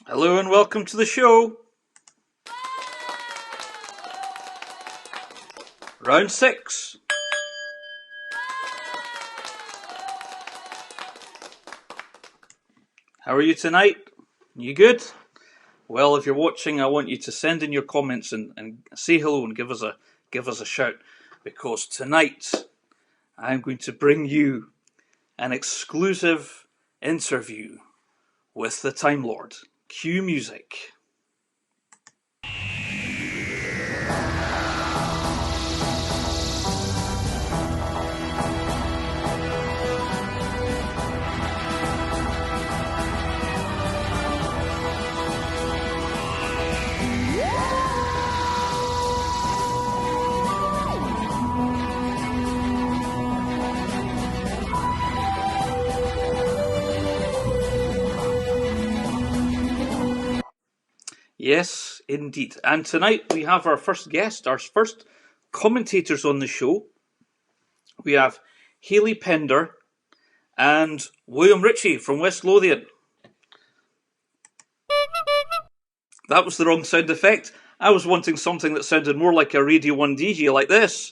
Hello and welcome to the show. Round 6. How are you tonight? You good? Well, if you're watching, I want you to send in your comments and say hello and give us a shout, because tonight I'm going to bring you an exclusive interview with the Time Lord. Cue music. Yes, indeed. And tonight we have our first guest, our first commentators on the show. We have Hayley Pender and William Ritchie from West Lothian. That was the wrong sound effect. I was wanting something that sounded more like a Radio 1 DJ, like this.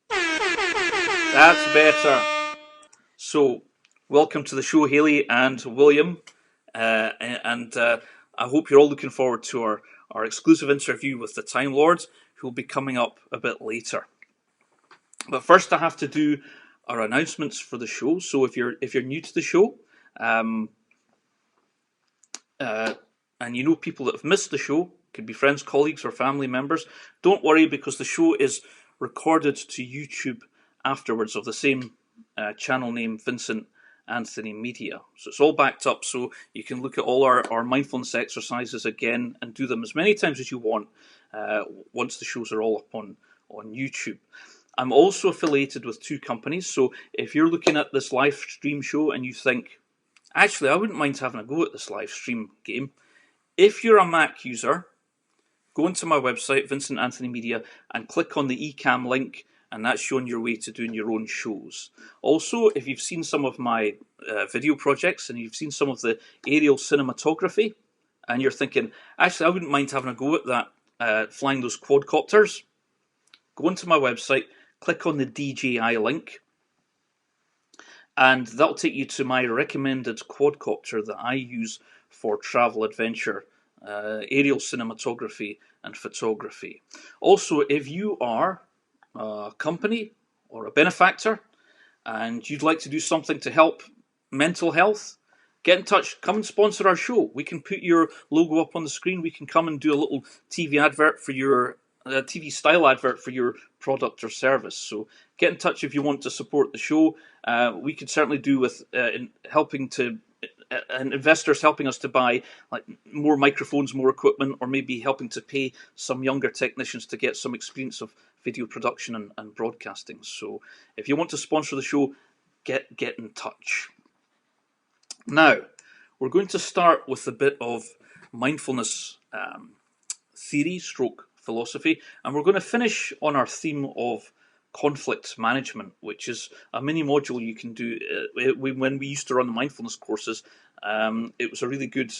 That's better. So, welcome to the show, Hayley and William. And I hope you're all looking forward to our exclusive interview with the Time Lord, who will be coming up a bit later. But first, I have to do our announcements for the show. So, if you're new to the show, and you know people that have missed the show, could be friends, colleagues, or family members, don't worry, because the show is recorded to YouTube afterwards of the same channel name, Vincent Anthony Media. So it's all backed up, so you can look at all our mindfulness exercises again and do them as many times as you want once the shows are all up on YouTube. I'm also affiliated with 2 companies, so if you're looking at this live stream show and you think, actually, I wouldn't mind having a go at this live stream game, if you're a Mac user, go into my website, Vincent Anthony Media, and click on the eCam link, and that's showing your way to doing your own shows. Also, if you've seen some of my video projects and you've seen some of the aerial cinematography, and you're thinking, actually, I wouldn't mind having a go at that, flying those quadcopters, go into my website, click on the DJI link, and that'll take you to my recommended quadcopter that I use for travel, adventure, aerial cinematography, and photography. Also, if you are a company or a benefactor and you'd like to do something to help mental health, get in touch, come and sponsor our show. We can put your logo up on the screen. We can come and do a little TV advert for your TV style advert for your product or service. So get in touch if you want to support the show. We could certainly do with helping to and investors helping us to buy like more microphones, more equipment, or maybe helping to pay some younger technicians to get some experience of video production and broadcasting. So if you want to sponsor the show, get in touch. Now, we're going to start with a bit of mindfulness theory stroke philosophy, and we're going to finish on our theme of conflict management, which is a mini module you can do. When we used to run the mindfulness courses, it was a really good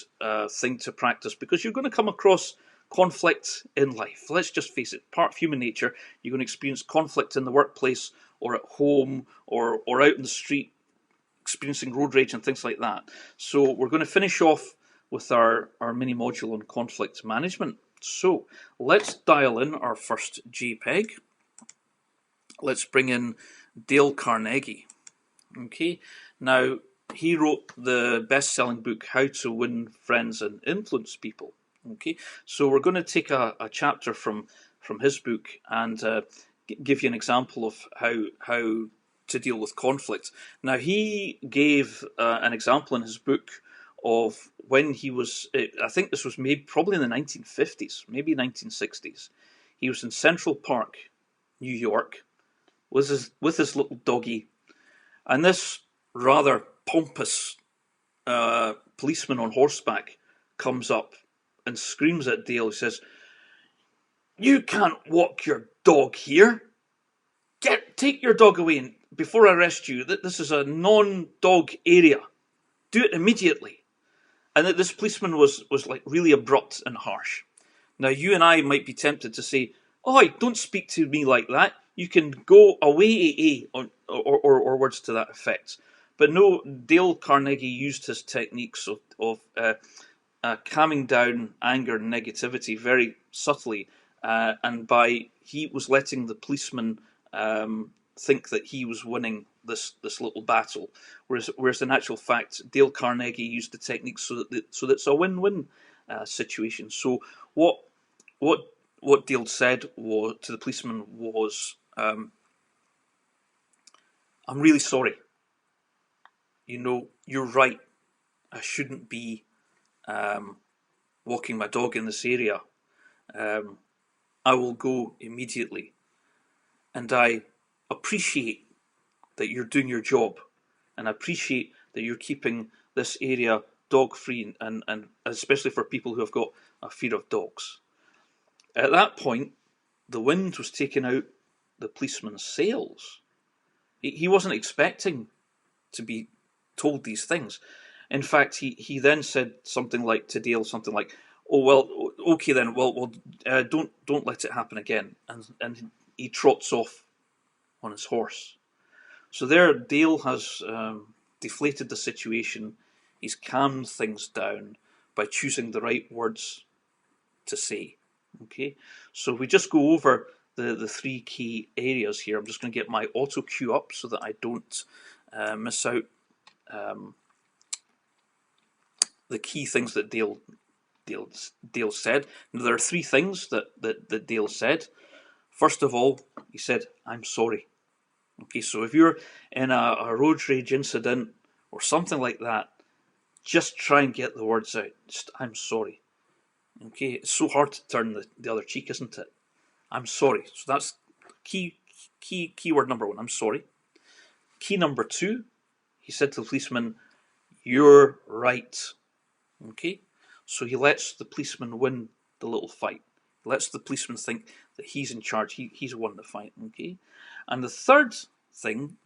thing to practice, because you're going to come across conflict in life. Let's just face it, part of human nature. You're going to experience conflict in the workplace or at home or out in the street, experiencing road rage and things like that. So we're going to finish off with our mini module on conflict management. So let's dial in our first JPEG. Let's bring in Dale Carnegie. Okay, now he wrote the best-selling book, How to Win Friends and Influence People. Okay, so we're going to take a chapter from his book and give you an example of how to deal with conflict. Now, he gave an example in his book of when he was, I think this was maybe probably in the 1950s, maybe 1960s. He was in Central Park, New York, with his little doggy, and this rather pompous policeman on horseback comes up and screams at Dale. He says, "You can't walk your dog here. Take your dog away and before I arrest you. This is a non-dog area. Do it immediately." And that this policeman was like really abrupt and harsh. Now, you and I might be tempted to say, "Oh, don't speak to me like that. You can go away, or words to that effect." But no, Dale Carnegie used his techniques of calming down anger and negativity very subtly, and he was letting the policeman think that he was winning this little battle, whereas in actual fact, Dale Carnegie used the techniques so that it's a win-win situation. So what Dale said to the policeman was, "I'm really sorry. You're right. I shouldn't be walking my dog in this area. I will go immediately. And I appreciate that you're doing your job. And I appreciate that you're keeping this area dog-free, and especially for people who have got a fear of dogs." At that point, the wind was taking out the policeman's sails. He wasn't expecting to be told these things. In fact, he then said something like to Dale, something like, "Oh well, okay then. Well, don't let it happen again." And he trots off on his horse. So there, Dale has deflated the situation. He's calmed things down by choosing the right words to say. Okay, so we just go over the three key areas here. I'm just going to get my auto cue up so that I don't miss out the key things that Dale said. Now, there are three things that Dale said. First of all, he said, "I'm sorry." Okay, so if you're in a road rage incident or something like that, just try and get the words out. Just, "I'm sorry." Okay, it's so hard to turn the other cheek, isn't it? "I'm sorry." So that's key word number one. I'm sorry. Key number two, he said to the policeman, "You're right." Okay, so he lets the policeman win the little fight. He lets the policeman think that he's in charge. He's won the fight. Okay, and the third thing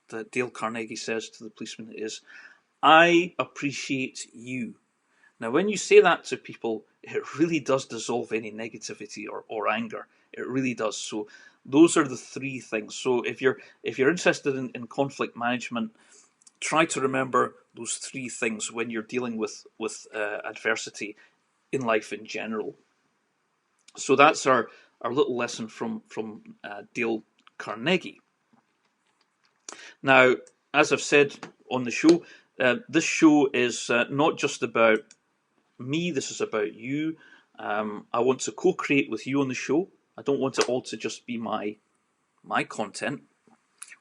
that Dale Carnegie says to the policeman is, "I appreciate you." Now, when you say that to people, it really does dissolve any negativity or anger. It really does. So those are the three things. So if you're interested in conflict management, try to remember those three things when you're dealing with adversity in life in general. So that's our little lesson from Dale Carnegie. Now, as I've said on the show, this show is not just about me. This is about you. I want to co-create with you on the show. I don't want it all to just be my content,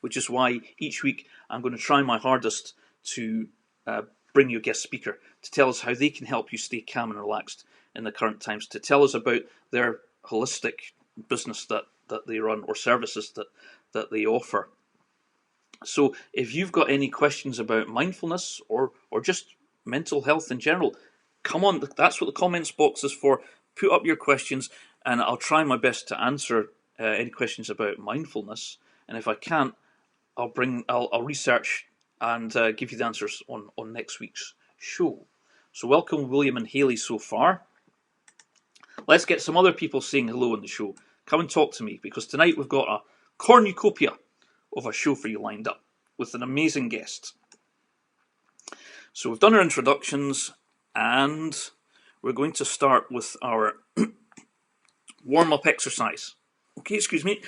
which is why each week I'm going to try my hardest to bring you a guest speaker to tell us how they can help you stay calm and relaxed in the current times, to tell us about their holistic business that they run or services that they offer. So if you've got any questions about mindfulness or just mental health in general, come on, that's what the comments box is for. Put up your questions and I'll try my best to answer any questions about mindfulness. And if I can't, I'll research and give you the answers on next week's show. So welcome William and Haley so far. Let's get some other people saying hello on the show. Come and talk to me, because tonight we've got a cornucopia of a show for you lined up with an amazing guest. So we've done our introductions and we're going to start with our warm-up exercise. Okay, excuse me.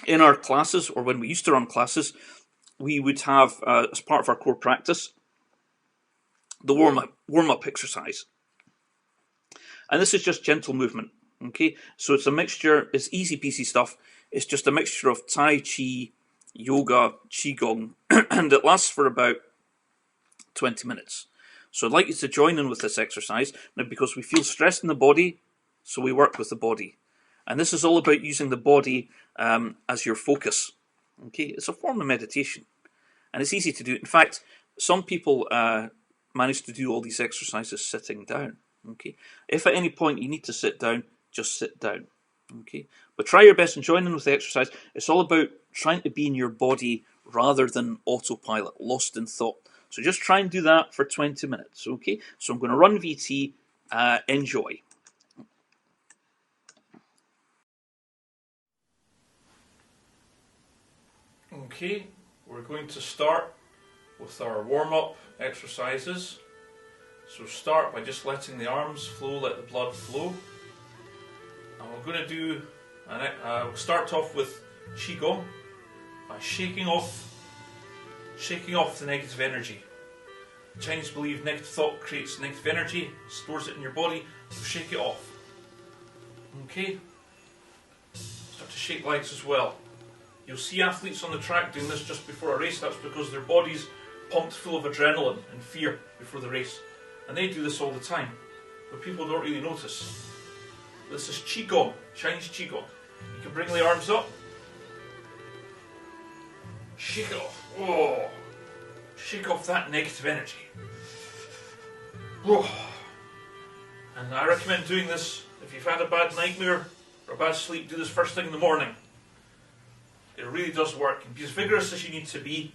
In our classes, or when we used to run classes, we would have, as part of our core practice, the warm-up exercise. And this is just gentle movement, okay? So it's a mixture, it's easy peasy stuff. It's just a mixture of Tai Chi, yoga, Qigong, and it lasts for about 20 minutes. So I'd like you to join in with this exercise now, because we feel stress in the body, so we work with the body. And this is all about using the body as your focus. Okay, it's a form of meditation, and it's easy to do. In fact, some people manage to do all these exercises sitting down. Okay, if at any point you need to sit down, just sit down. Okay, but try your best and join in with the exercise. It's all about trying to be in your body rather than autopilot, lost in thought. So just try and do that for 20 minutes. Okay, so I'm going to run VT. Enjoy. Okay, we're going to start with our warm-up exercises. So start by just letting the arms flow, let the blood flow. And we're going to do, we'll start off with Qigong by shaking off the negative energy. The Chinese believe negative thought creates negative energy, stores it in your body, so shake it off. Okay? Start to shake legs as well. You'll see athletes on the track doing this just before a race. That's because their body's pumped full of adrenaline and fear before the race. And they do this all the time, but people don't really notice. This is Qigong, Chinese Qigong. You can bring the arms up, shake it off. Whoa. Shake off that negative energy. Whoa. And I recommend doing this if you've had a bad nightmare or a bad sleep. Do this first thing in the morning. It really does work. And be as vigorous as you need to be.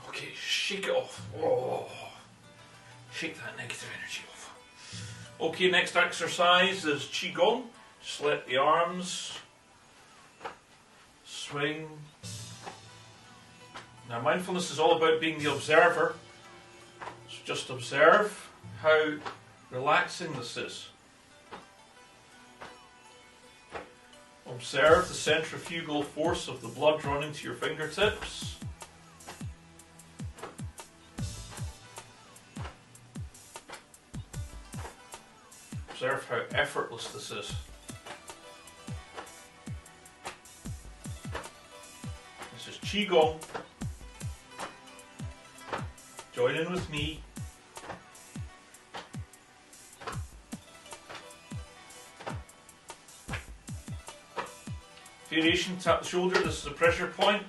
Okay, shake it off. Oh, shake that negative energy off. Okay, next exercise is Qigong. Just let the arms swing. Now, mindfulness is all about being the observer. So just observe how relaxing this is. Observe the centrifugal force of the blood running to your fingertips. Observe how effortless this is. This is Qigong. Join in with me. Variation, tap the shoulder. This is a pressure point.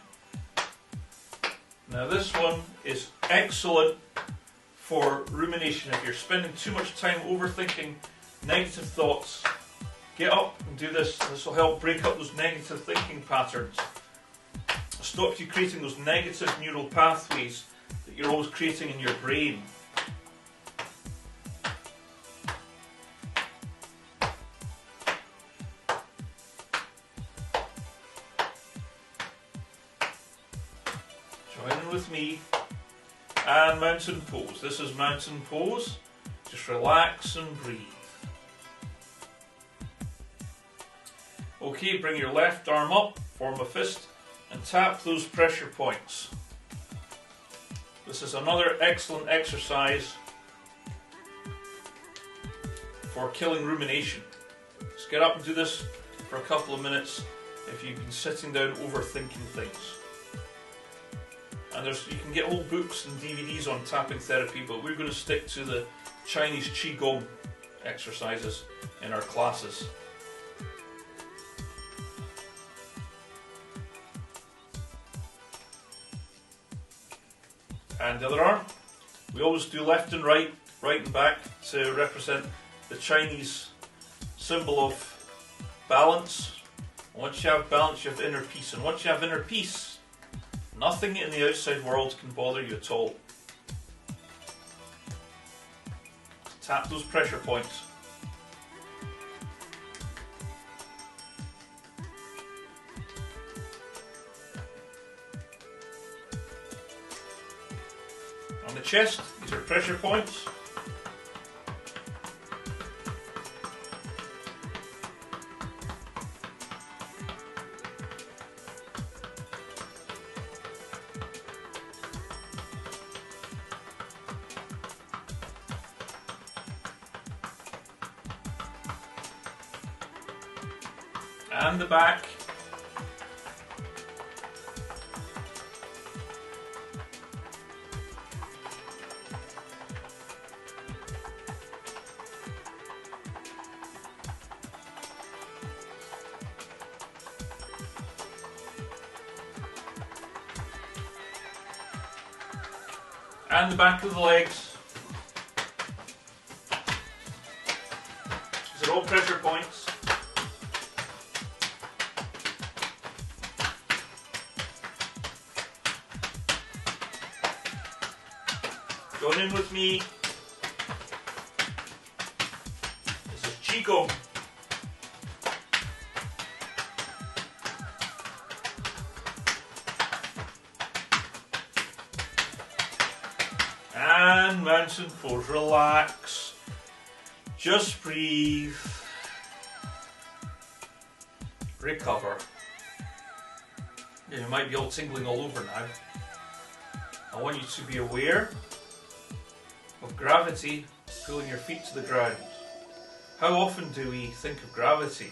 Now this one is excellent for rumination. If you're spending too much time overthinking negative thoughts, get up and do this. This will help break up those negative thinking patterns. Stop you creating those negative neural pathways that you're always creating in your brain. Join in with me. And mountain pose. This is mountain pose. Just relax and breathe. Okay, bring your left arm up, form a fist, and tap those pressure points. This is another excellent exercise for killing rumination. Just get up and do this for a couple of minutes if you've been sitting down overthinking things. And you can get whole books and DVDs on tapping therapy, but we're going to stick to the Chinese Qigong exercises in our classes. And the other arm. We always do left and right, right and back, to represent the Chinese symbol of balance. Once you have balance, you have inner peace. And once you have inner peace, nothing in the outside world can bother you at all. Tap those pressure points. On the chest, these are pressure points. And the back. and the back of the legs. These are all pressure points. Join in with me. This is Qigong. And mountain pose. Relax. Just breathe. Recover. You might be all tingling all over now. I want you to be aware of gravity pulling your feet to the ground. How often do we think of gravity?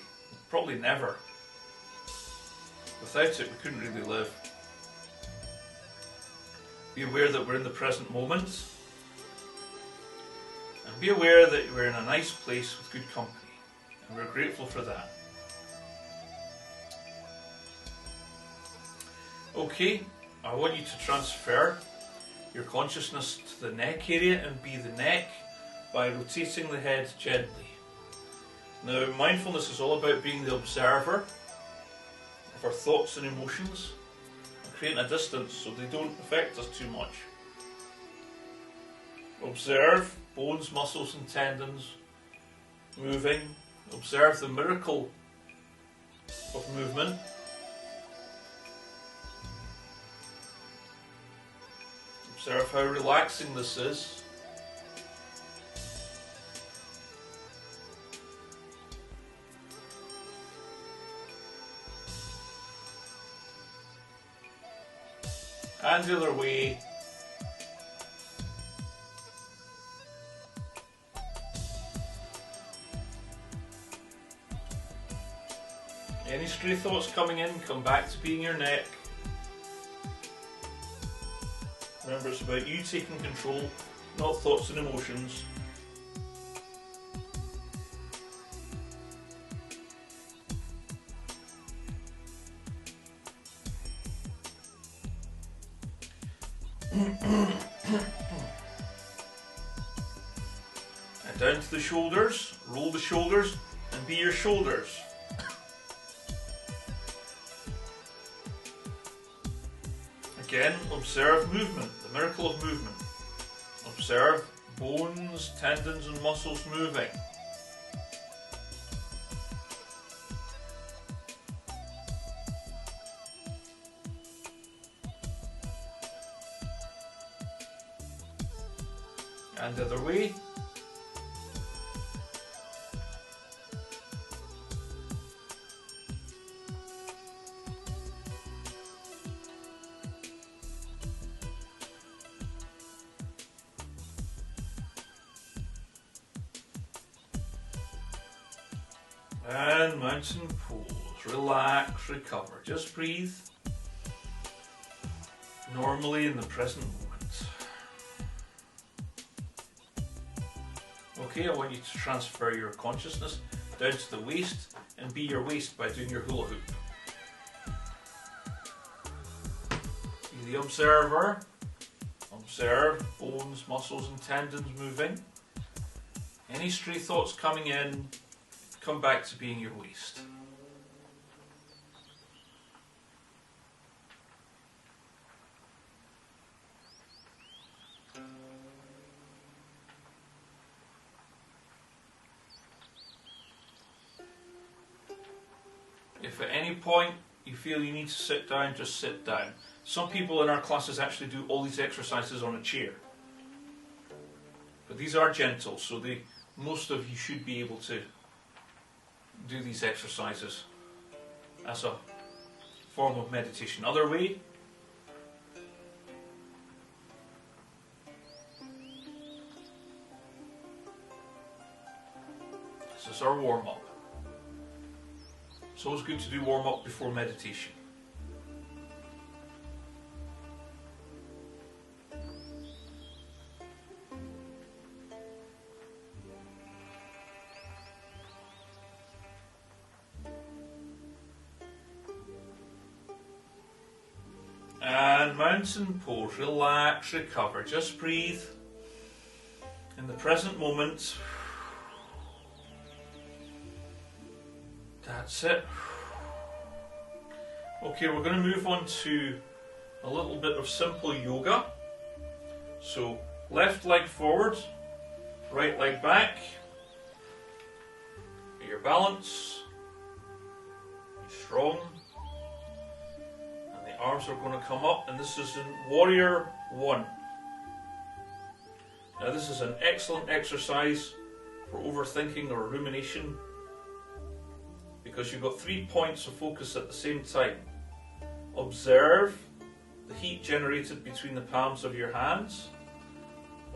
Probably never. Without it, we couldn't really live. Be aware that we're in the present moment. And be aware that we're in a nice place with good company. And we're grateful for that. Okay, I want you to transfer your consciousness to the neck area and be the neck by rotating the head gently. Now, mindfulness is all about being the observer of our thoughts and emotions and creating a distance so they don't affect us too much. Observe bones, muscles and tendons moving. Observe the miracle of movement. Observe how relaxing this is. And the other way. Any stray thoughts coming in, come back to being your neck. Remember, it's about you taking control, not thoughts and emotions. And down to the shoulders, roll the shoulders and be your shoulders. Again, observe movement, the miracle of movement. Observe bones, tendons and muscles moving. And the other way. And mountain pose. Relax, recover. Just breathe normally in the present moment. Okay, I want you to transfer your consciousness down to the waist and be your waist by doing your hula hoop. Be the observer. Observe bones, muscles and tendons moving. Any stray thoughts coming in, come back to being your waist. If at any point you feel you need to sit down, just sit down. Some people in our classes actually do all these exercises on a chair. But these are gentle, so most of you should be able to do these exercises as a form of meditation. Other way. This is our warm-up. It's always good to do warm-up before meditation. And mountain pose. Relax, recover. Just breathe in the present moment. That's it. Okay, we're going to move on to a little bit of simple yoga. So left leg forward, right leg back. Get your balance. Be strong. And the arms are going to come up, and this is in Warrior 1. Now this is an excellent exercise for overthinking or rumination, because you've got 3 points of focus at the same time. Observe the heat generated between the palms of your hands.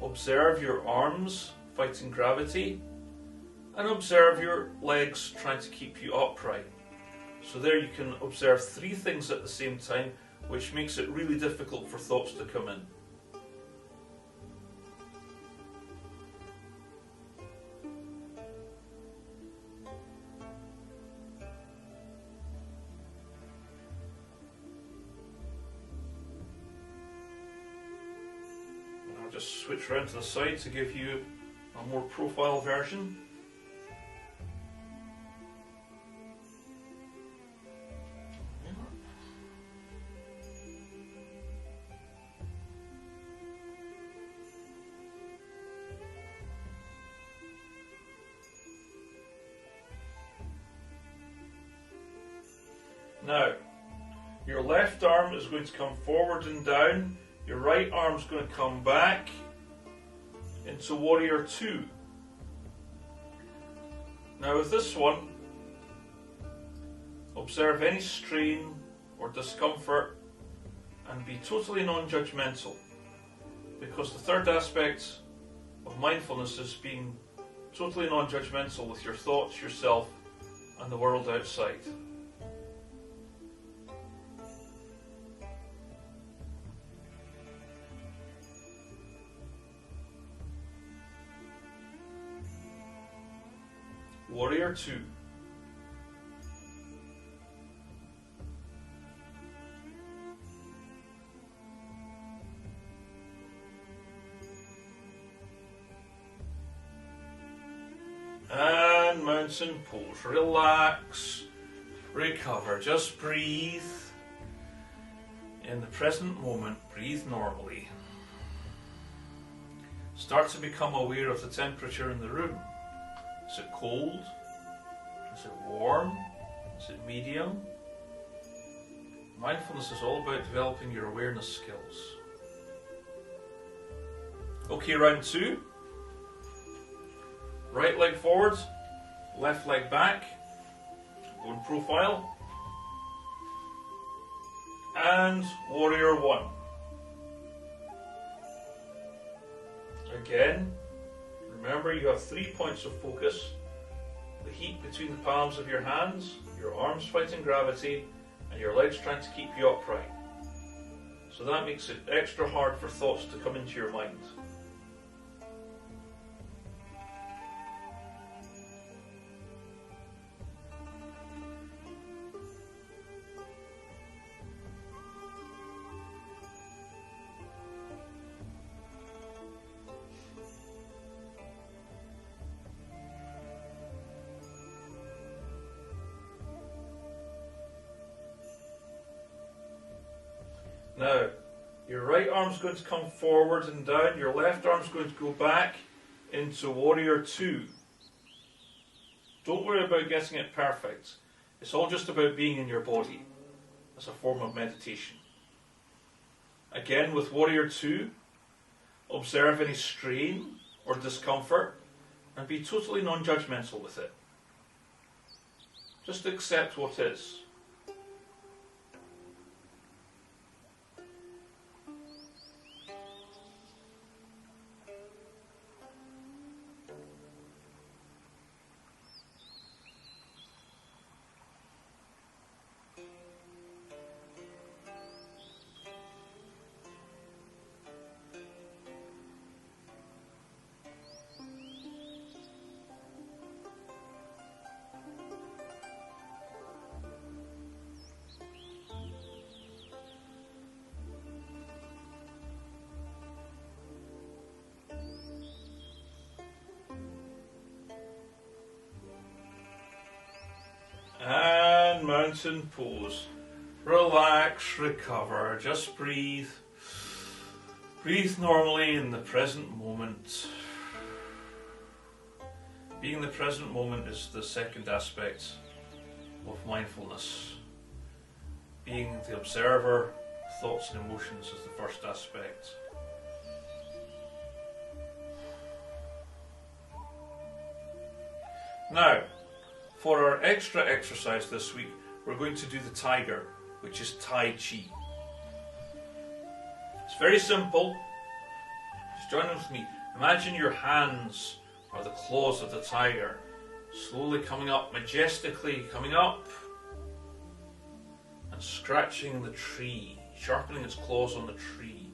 Observe your arms fighting gravity. And observe your legs trying to keep you upright. So there you can observe 3 things at the same time, which makes it really difficult for thoughts to come in. Just switch around to the side to give you a more profile version. Now, your left arm is going to come forward and down. Your right arm's going to come back into Warrior 2. Now with this one, observe any strain or discomfort and be totally non-judgmental, because the third aspect of mindfulness is being totally non-judgmental with your thoughts, yourself, and the world outside. Warrior 2. And mountain pose. Relax, recover, just breathe. In the present moment, breathe normally. Start to become aware of the temperature in the room. Is it cold? Is it warm? Is it medium? Mindfulness is all about developing your awareness skills. Okay, round 2. Right leg forward, left leg back. Go in profile. And Warrior 1. Again. Remember, you have 3 points of focus. The heat between the palms of your hands, your arms fighting gravity, and your legs trying to keep you upright. So that makes it extra hard for thoughts to come into your mind. Now, your right arm's going to come forward and down, your left arm's going to go back into Warrior 2. Don't worry about getting it perfect. It's all just about being in your body as a form of meditation. Again, with Warrior 2, observe any strain or discomfort and be totally non-judgmental with it. Just accept what is. mountain pose. Relax, recover, just breathe. Breathe normally in the present moment. Being the present moment is the second aspect of mindfulness. Being the observer, thoughts and emotions is the first aspect. Now, for our extra exercise this week, we're going to do the tiger, which is Tai Chi. It's very simple. Just join in with me. Imagine your hands are the claws of the tiger, slowly coming up, majestically coming up and scratching the tree, sharpening its claws on the tree.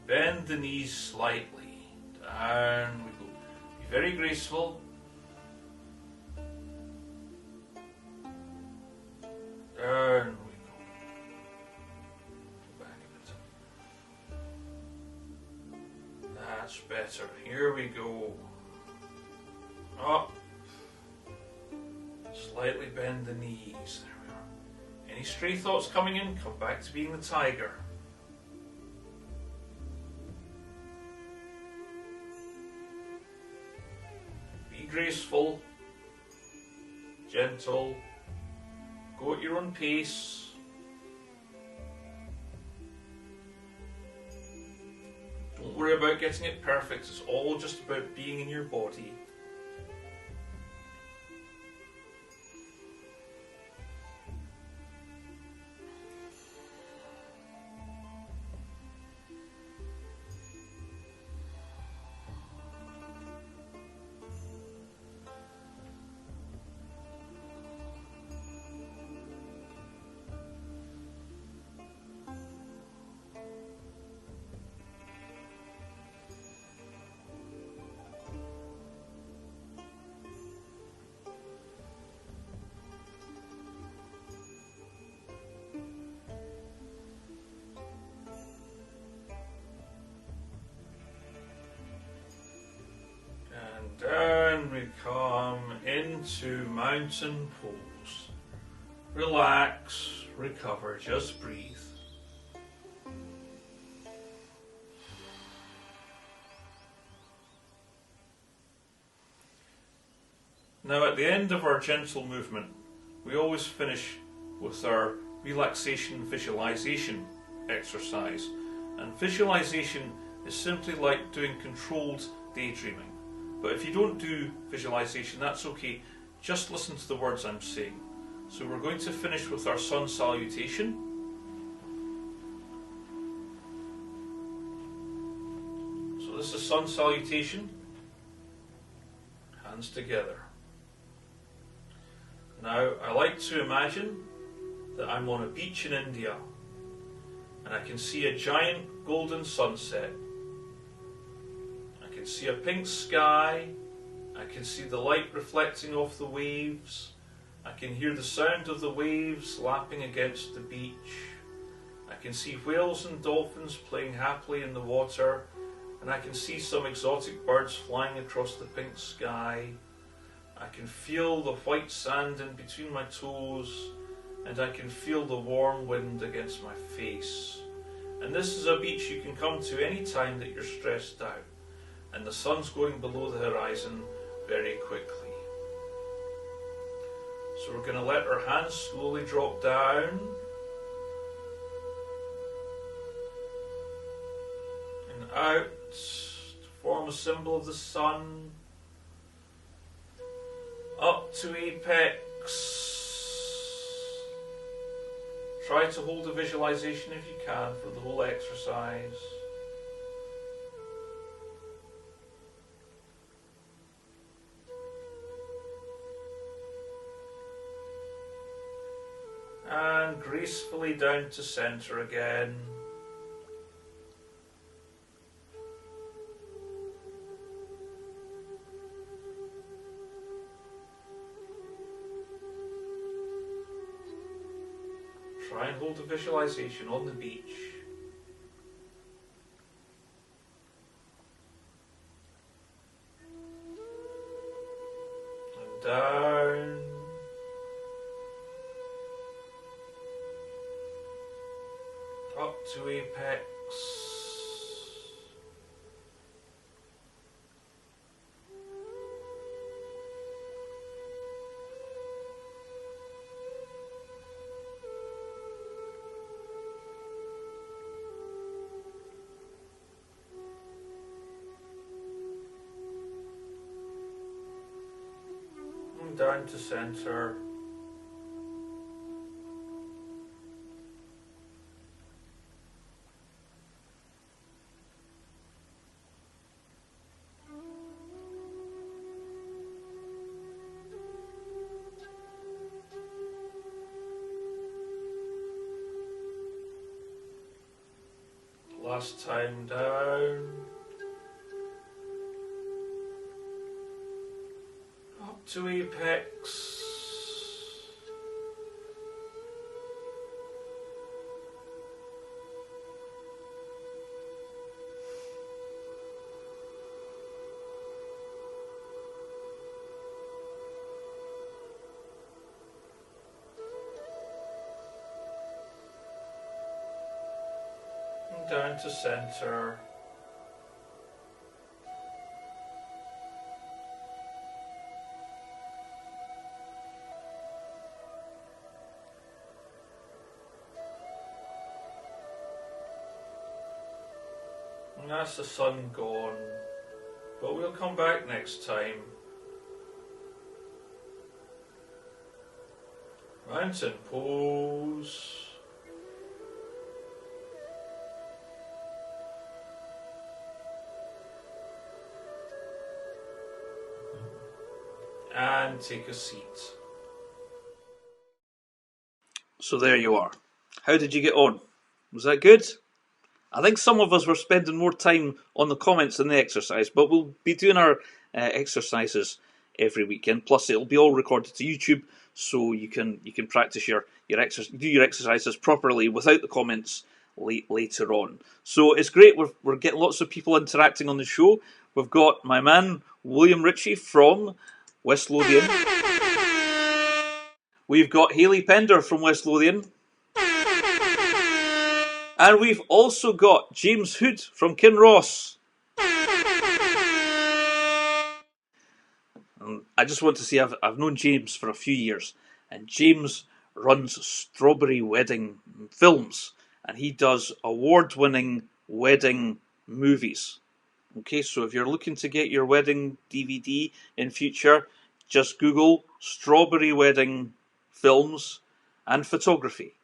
Bend the knees slightly. Down we go. Be very graceful. Down we go. Go back a bit. That's better. Here we go. Up. Slightly bend the knees. There we are. Any stray thoughts coming in, come back to being the tiger. Be graceful, gentle, go at your own pace. Don't worry about getting it perfect, it's all just about being in your body. Down we come into mountain pose. Relax, recover, just breathe. Now at the end of our gentle movement, we always finish with our relaxation visualization exercise. And visualization is simply like doing controlled daydreaming. But if you don't do visualization, that's okay. Just listen to the words I'm saying. So we're going to finish with our sun salutation. So this is sun salutation. Hands together. Now I like to imagine that I'm on a beach in India and I can see a giant golden sunset. I can see a pink sky, I can see the light reflecting off the waves, I can hear the sound of the waves lapping against the beach, I can see whales and dolphins playing happily in the water, and I can see some exotic birds flying across the pink sky. I can feel the white sand in between my toes, and I can feel the warm wind against my face. And this is a beach you can come to any time that you're stressed out. And the sun's going below the horizon very quickly. So we're going to let our hands slowly drop down and out to form a symbol of the sun, up to apex. Try to hold a visualization if you can for the whole exercise. And gracefully down to center again. Try and hold a visualization on the beach. And down. Up to apex. And down to center. Last time down. Up to apex. And down to center. And that's the sun gone, but we'll come back next time. Mountain pose. And take a seat. So there you are. How did you get on? Was that good? I think some of us were spending more time on the comments than the exercise, but we'll be doing our exercises every weekend. Plus, it'll be all recorded to YouTube, so you can practice do your exercises properly without the comments later on. So it's great. We're getting lots of people interacting on the show. We've got my man William Ritchie from West Lothian. We've got Hayley Pender from West Lothian. And we've also got James Hood from Kinross. And I just want to say I've known James for a few years, and James runs Strawberry Wedding Films, and he does award-winning wedding movies. Okay, so if you're looking to get your wedding DVD in future, just Google Strawberry Wedding Films and Photography.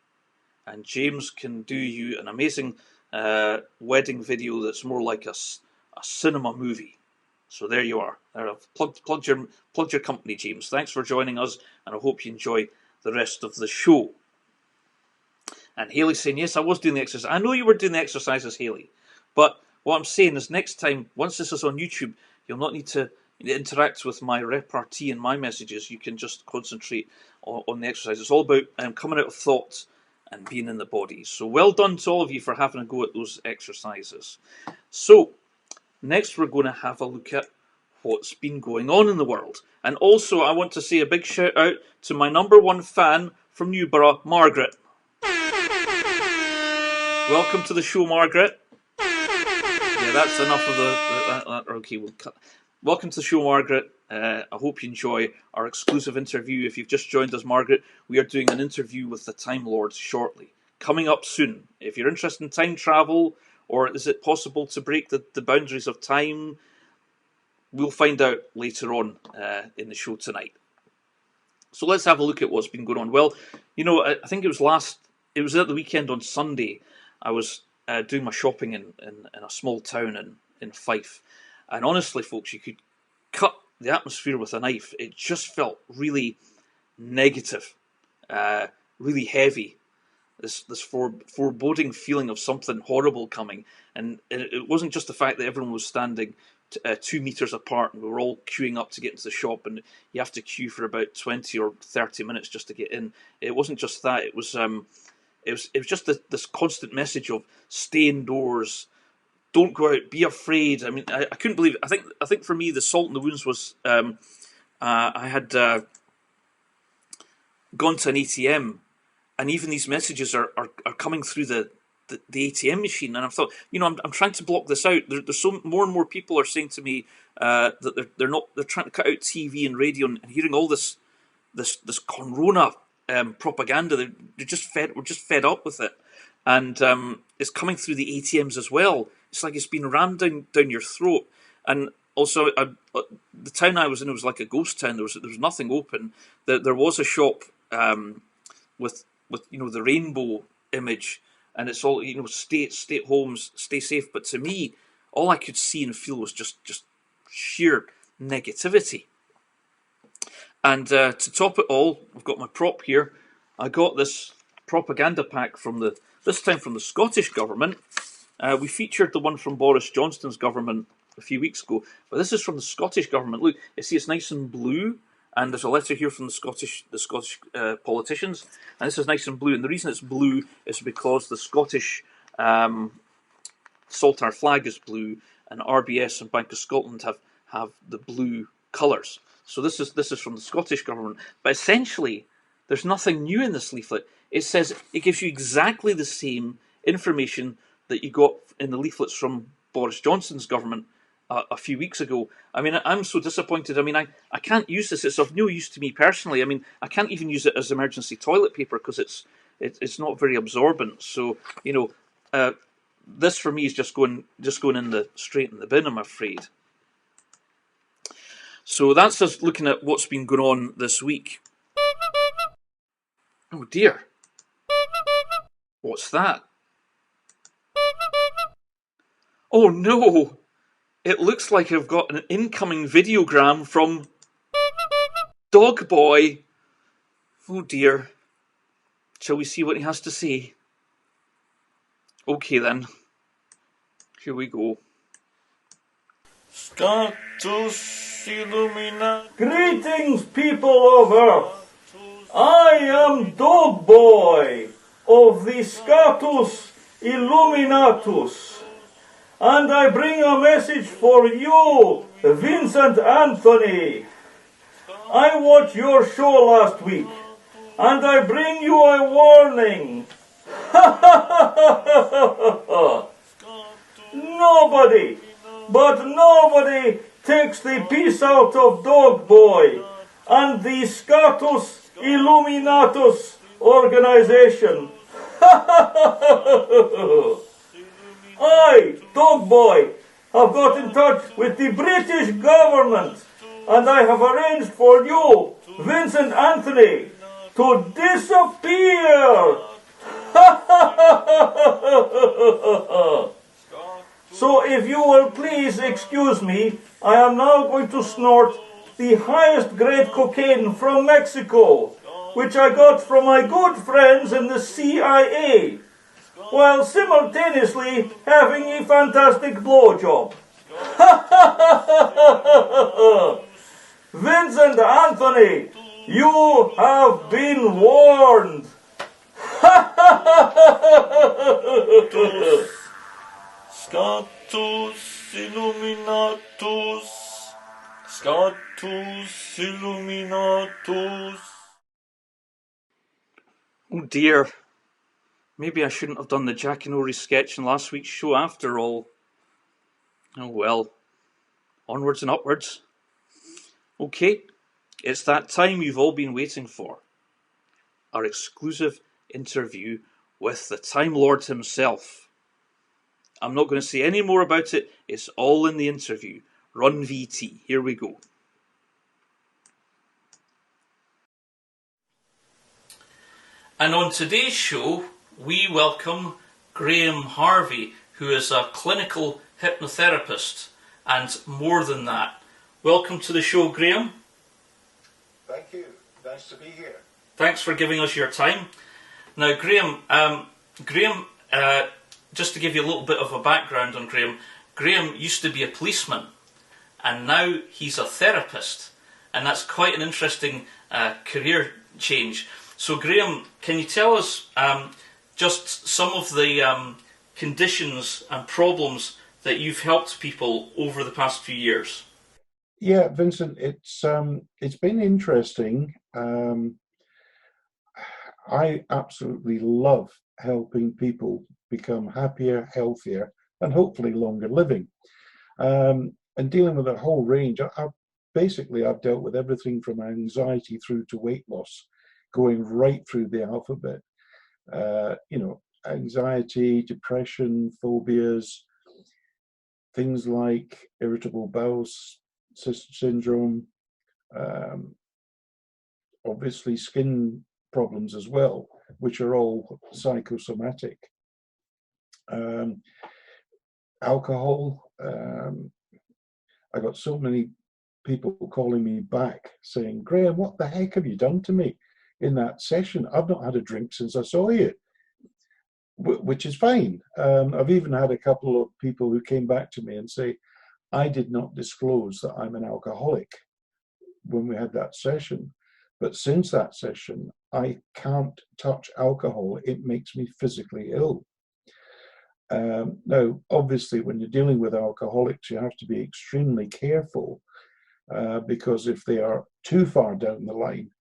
And James can do you an amazing wedding video that's more like a cinema movie. So there you are. There, I've plugged your company, James. Thanks for joining us, and I hope you enjoy the rest of the show. And Hayley's saying, yes, I was doing the exercise. I know you were doing the exercises, Hayley. But what I'm saying is next time, once this is on YouTube, you'll not need to interact with my repartee and my messages. You can just concentrate on the exercise. It's all about coming out of thought and being in the body. So well done to all of you for having a go at those exercises. So next we're going to have a look at what's been going on in the world. And also I want to say a big shout out to my #1 fan from Newborough, Margaret. Welcome to the show, Margaret. Yeah, that's enough of the okay, we'll cut. Welcome to the show, Margaret. I hope you enjoy our exclusive interview. If you've just joined us, Margaret, we are doing an interview with the Time Lords shortly, coming up soon. If you're interested in time travel, or is it possible to break the boundaries of time, we'll find out later on in the show tonight. So let's have a look at what's been going on. Well, you know, I think it was at the weekend on Sunday. I was doing my shopping in a small town in Fife. And honestly, folks, you could cut the atmosphere with a knife. It just felt really negative, really heavy. This foreboding feeling of something horrible coming. And it wasn't just the fact that everyone was standing 2 meters apart and we were all queuing up to get into the shop, and you have to queue for about 20 or 30 minutes just to get in. It wasn't just that. It was just this constant message of stay indoors. Don't go out. Be afraid. I mean, I couldn't believe it. I think for me, the salt in the wounds was I had gone to an ATM, and even these messages are coming through the the ATM machine, and I thought, I'm trying to block this out. There's so more and more people are saying to me that they're trying to cut out TV and radio, and hearing all this CONrona propaganda. We're just fed up with it, and it's coming through the ATMs as well. It's like it's been rammed down your throat. And also, the town I was in, it was like a ghost town. There was nothing open. There was a shop with the rainbow image, and it's all stay at homes, stay safe. But to me, all I could see and feel was just sheer negativity. And to top it all, I've got my prop here. I got this propaganda pack this time from the Scottish government. We featured the one from Boris Johnson's government a few weeks ago, but this is from the Scottish government. Look, you see it's nice and blue, and there's a letter here from the Scottish politicians, and this is nice and blue. And the reason it's blue is because the Scottish Saltire flag is blue, and RBS and Bank of Scotland have the blue colours. So this is from the Scottish government. But essentially, there's nothing new in this leaflet. It gives you exactly the same information that you got in the leaflets from Boris Johnson's government a few weeks ago. I mean, I'm so disappointed. I mean, I can't use this. It's of no use to me personally. I mean, I can't even use it as emergency toilet paper because it's not very absorbent. So this for me is just going straight in the bin, I'm afraid. So that's us looking at what's been going on this week. Oh dear. What's that? Oh no! It looks like I've got an incoming videogram from Dog Boy. Oh dear. Shall we see what he has to say? Okay then. Here we go. Greetings, people of Earth. I am Dog Boy of the Scatus Illuminatus, and I bring a message for you, Vincent Anthony. I watched your show last week, and I bring you a warning. Nobody takes the piece out of Dog Boy and the Scatus Illuminatus organization. I, Dog Boy, have got in touch with the British government, and I have arranged for you, Vincent Anthony, to disappear. So if you will please excuse me, I am now going to snort the highest grade cocaine from Mexico, which I got from my good friends in the CIA, while simultaneously having a fantastic blowjob. Vincent Anthony, you have been warned. Scatus Illuminatus. Scatus Illuminatus. Oh dear. Maybe I shouldn't have done the Jackanory sketch in last week's show after all. Oh well. Onwards and upwards. Okay, it's that time you've all been waiting for. Our exclusive interview with the Time Lord himself. I'm not going to say any more about it. It's all in the interview. Run VT. Here we go. And on today's show, we welcome Graham Harvey, who is a clinical hypnotherapist, and more than that. Welcome to the show, Graham. Thank you. Nice to be here. Thanks for giving us your time. Now, Graham, just to give you a little bit of a background on Graham, Graham used to be a policeman, and now he's a therapist, and that's quite an interesting career change. So, Graham, can you tell us just some of the conditions and problems that you've helped people over the past few years? Yeah, Vincent, it's been interesting. I absolutely love helping people become happier, healthier, and hopefully longer living. And dealing with a whole range. Basically, I've dealt with everything from anxiety through to weight loss, going right through the alphabet. Anxiety, depression, phobias, things like irritable bowel syndrome, obviously skin problems as well, which are all psychosomatic. Alcohol. I got so many people calling me back saying, Graham, what the heck have you done to me in that session? I've not had a drink since I saw you, which is fine. I've even had a couple of people who came back to me and say, I did not disclose that I'm an alcoholic when we had that session. But since that session, I can't touch alcohol. It makes me physically ill. Now, obviously, when you're dealing with alcoholics, you have to be extremely careful because if they are too far down the line,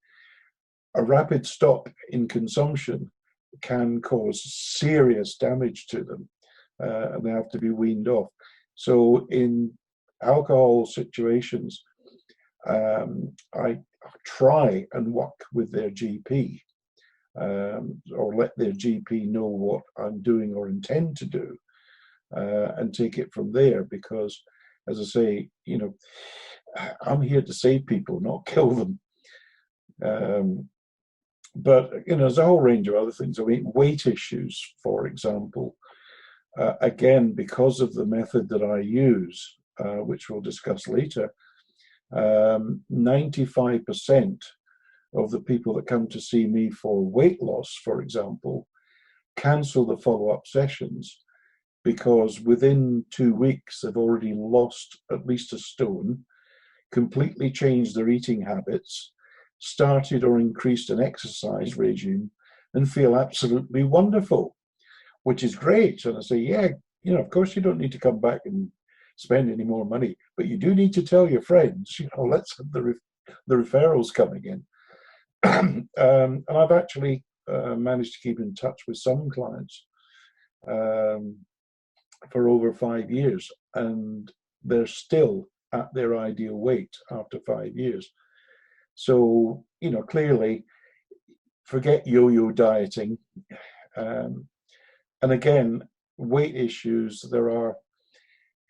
a rapid stop in consumption can cause serious damage to them, and they have to be weaned off. So in alcohol situations, I try and work with their GP, or let their GP know what I'm doing or intend to do, and take it from there. Because, as I say, I'm here to save people, not kill them. But there's a whole range of other things. I mean, weight issues, for example. Again, because of the method that I use, which we'll discuss later, 95% of the people that come to see me for weight loss, for example, cancel the follow-up sessions because within 2 weeks they've already lost at least a stone, completely changed their eating habits, started or increased an exercise regime, and feel absolutely wonderful, which is great. And I say, yeah, of course you don't need to come back and spend any more money, but you do need to tell your friends, let's have the referrals coming in. And I've actually managed to keep in touch with some clients for over 5 years, and they're still at their ideal weight after 5 years. So, clearly, forget yo-yo dieting. And again, weight issues, there are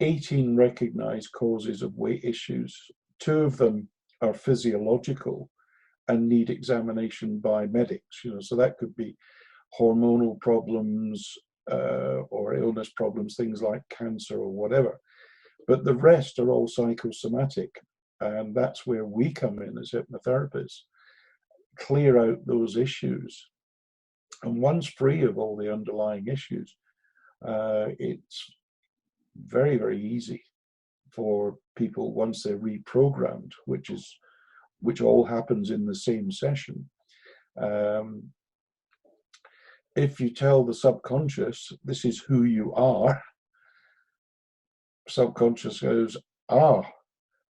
18 recognized causes of weight issues. 2 of them are physiological and need examination by medics, so that could be hormonal problems or illness problems, things like cancer or whatever. But the rest are all psychosomatic, and that's where we come in as hypnotherapists, clear out those issues. And once free of all the underlying issues, it's very, very easy for people once they're reprogrammed, which all happens in the same session. If you tell the subconscious, this is who you are, subconscious goes,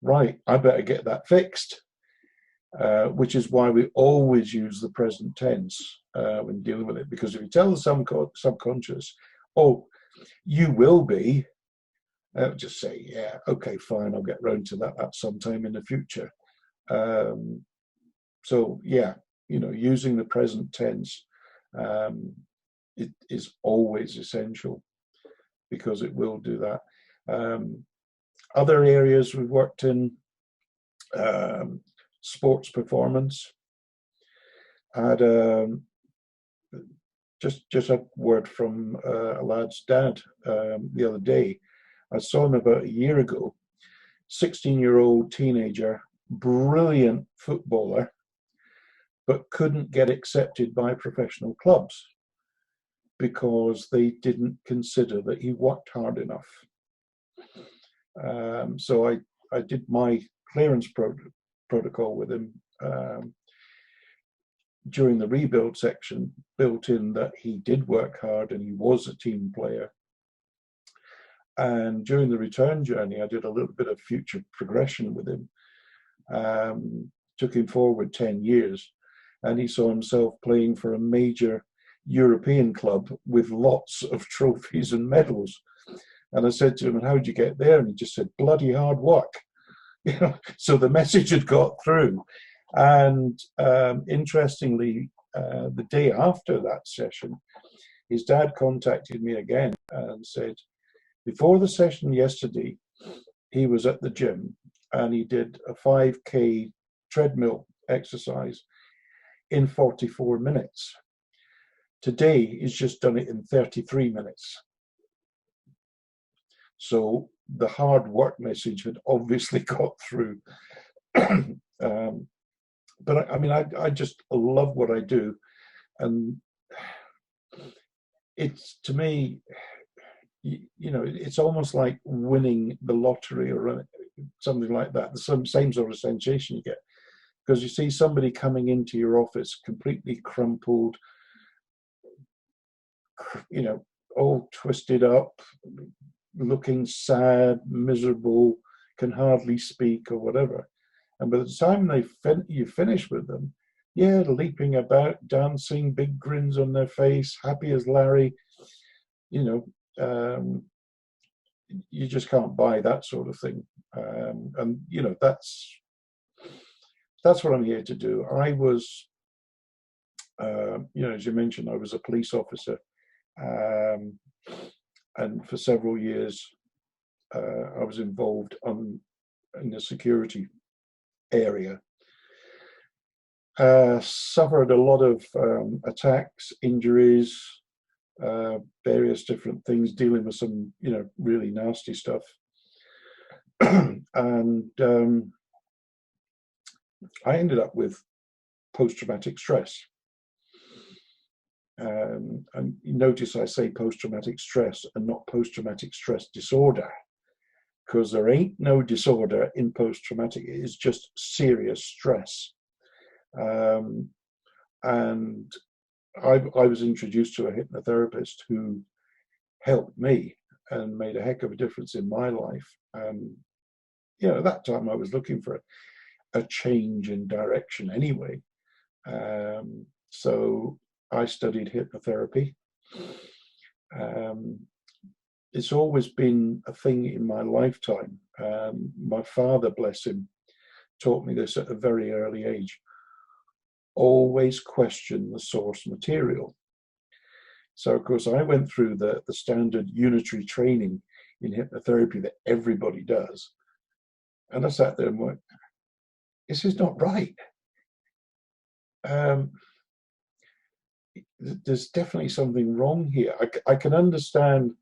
right, I better get that fixed, which is why we always use the present tense when dealing with it. Because if you tell the subconscious, oh, you will be, just say, yeah, okay, fine, I'll get round to that at some time in the future. So yeah, using the present tense, it is always essential because it will do that. Other areas we've worked in, sports performance. I had just a word from a lad's dad the other day. I saw him about a year ago, 16-year-old teenager, brilliant footballer, but couldn't get accepted by professional clubs because they didn't consider that he worked hard enough. So I did my clearance protocol with him during the rebuild section, built in that he did work hard and he was a team player. And during the return journey, I did a little bit of future progression with him, took him forward 10 years, and he saw himself playing for a major European club with lots of trophies and medals. And I said to him, and how'd you get there? And he just said, bloody hard work. You know, so the message had got through. And interestingly, the day after that session, his dad contacted me again and said, before the session yesterday, he was at the gym and he did a 5K treadmill exercise in 44 minutes. Today, he's just done it in 33 minutes. So the hard work message had obviously got through. But I mean, I just love what I do. And it's, to me, you know, it's almost like winning the lottery or something like that. The same sort of sensation you get. Because you see somebody coming into your office completely crumpled, you know, all twisted up, looking sad, miserable, can hardly speak or whatever. And by the time you finish with them, yeah, leaping about, dancing, big grins on their face, happy as Larry, you know, you just can't buy that sort of thing. And, you know, that's what I'm here to do. I was, you know, as you mentioned, I was a police officer. And for several years, I was involved in the security area. Suffered a lot of attacks, injuries, various different things, dealing with some, you know, really nasty stuff. And I ended up with post-traumatic stress. And you notice I say post-traumatic stress and not post-traumatic stress disorder, because there ain't no disorder in post-traumatic. It is just serious stress. And I was introduced to a hypnotherapist who helped me and made a heck of a difference in my life. And, you know, at that time I was looking for a change in direction anyway. So I studied hypnotherapy. It's always been a thing in my lifetime. My father, bless him, taught me this at a very early age. Always question the source material. So, of course, I went through the standard unitary training in hypnotherapy that everybody does. And I sat there and went, this is not right. There's definitely something wrong here. I can understand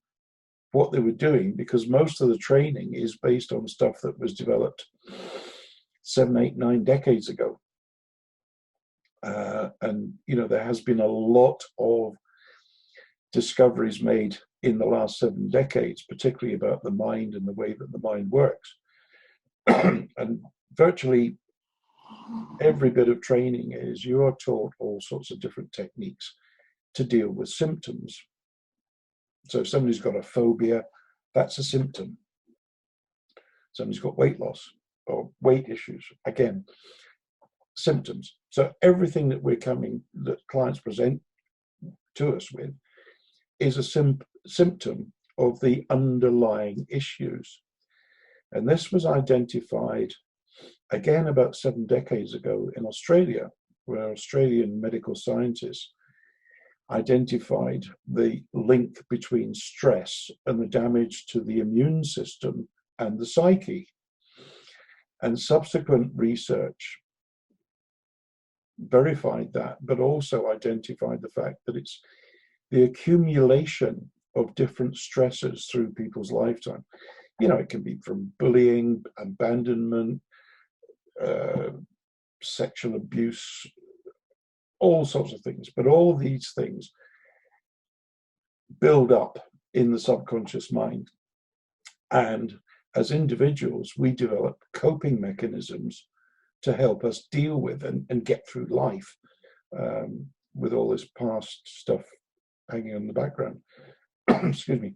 what they were doing because most of the training is based on stuff that was developed 7, 8, 9 decades ago. And, you know, there has been a lot of discoveries made in the last 7 decades, particularly about the mind and the way that the mind works. And virtually every bit of training is you are taught all sorts of different techniques to deal with symptoms. So if somebody's got a phobia, that's a symptom. Somebody's got weight loss or weight issues, again, symptoms. So everything that clients present to us with is a symptom of the underlying issues. And this was identified again about 7 decades ago in Australia, where Australian medical scientists identified the link between stress and the damage to the immune system and the psyche. And subsequent research verified that, but also identified the fact that it's the accumulation of different stressors through people's lifetime. You know, it can be from bullying, abandonment, sexual abuse, all sorts of things. But all these things build up in the subconscious mind. And as individuals, we develop coping mechanisms to help us deal with and get through life with all this past stuff hanging in the background. Excuse me.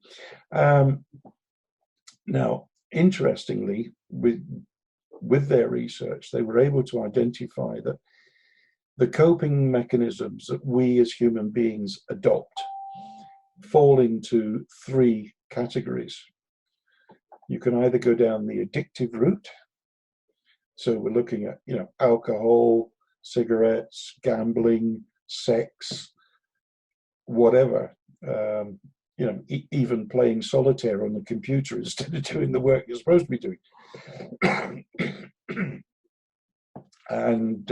Now, interestingly, with their research, they were able to identify that the coping mechanisms that we as human beings adopt fall into three categories. You can either go down the addictive route. So we're looking at, alcohol, cigarettes, gambling, sex, whatever. Even playing solitaire on the computer instead of doing the work you're supposed to be doing. And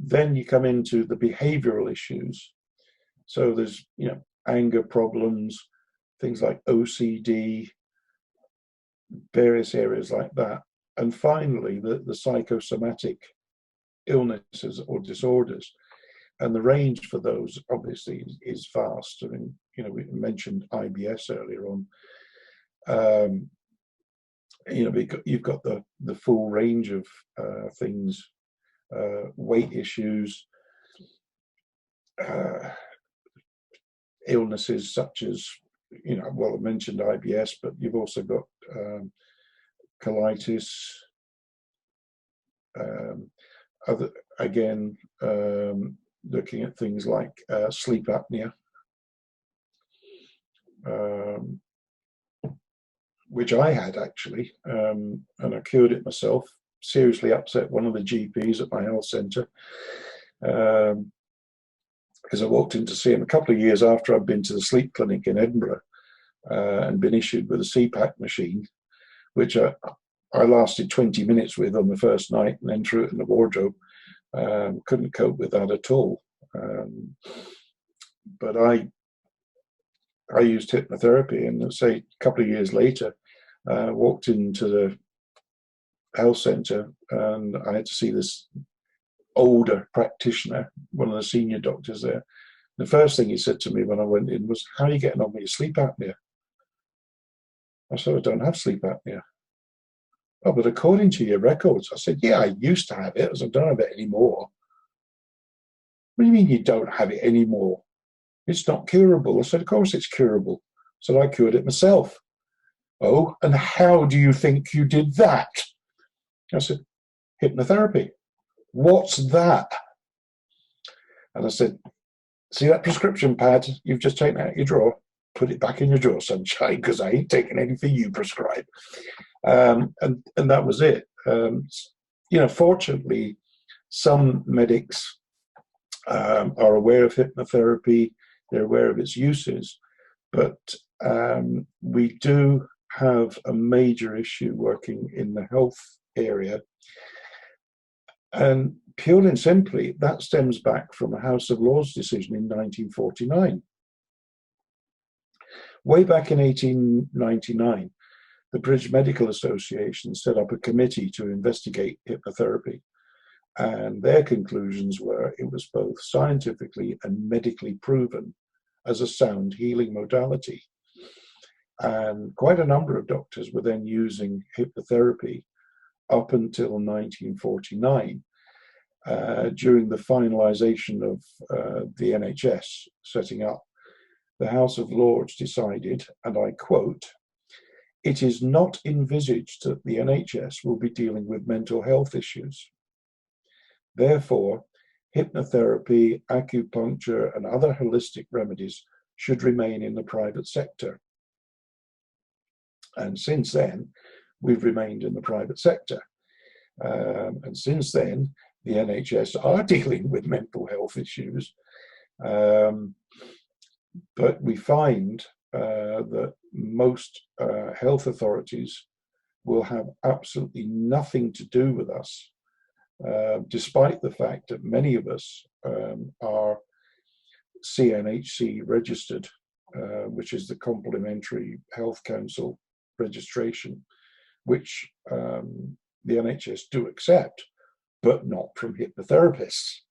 then you come into the behavioral issues. So there's, anger problems, things like OCD, various areas like that. And finally, the psychosomatic illnesses or disorders. And the range for those, obviously, is vast. I mean, we mentioned IBS earlier on. You've got the full range of things, weight issues, illnesses such as, I mentioned IBS, but you've also got colitis, looking at things like sleep apnea, which I had actually, and I cured it myself. Seriously upset one of the GPs at my health centre, because I walked in to see him a couple of years after I'd been to the sleep clinic in Edinburgh and been issued with a CPAP machine, which I lasted 20 minutes with on the first night and then threw it in the wardrobe. Couldn't cope with that at all. But I used hypnotherapy, and say a couple of years later, walked into the health centre and I had to see this older practitioner, one of the senior doctors there. The first thing he said to me when I went in was, "How are you getting on with your sleep apnea?" I said, "I don't have sleep apnea." "Oh, but according to your records." I said, "Yeah, I used to have it. I don't have it anymore." "What do you mean you don't have it anymore? It's not curable." I said, "Of course it's curable." So I cured it myself. "Oh, and how do you think you did that?" I said, "Hypnotherapy." "What's that?" And I said, "See that prescription pad you've just taken out of your drawer? Put it back in your drawer, sunshine, because I ain't taking anything you prescribe." And that was it. Fortunately, some medics are aware of hypnotherapy, they're aware of its uses, but we do have a major issue working in the health area. And purely and simply, that stems back from a House of Lords decision in 1949. Way back in 1899, the British Medical Association set up a committee to investigate hypnotherapy. And their conclusions were it was both scientifically and medically proven as a sound healing modality. And quite a number of doctors were then using hypnotherapy up until 1949, during the finalization of the NHS setting up. The House of Lords decided, and I quote, "It is not envisaged that the NHS will be dealing with mental health issues. Therefore, hypnotherapy, acupuncture, and other holistic remedies should remain in the private sector." And since then, we've remained in the private sector. And since then, the NHS are dealing with mental health issues. But we find that most health authorities will have absolutely nothing to do with us, despite the fact that many of us are CNHC registered, which is the Complementary Health Council registration, which the NHS do accept, but not from hypnotherapists.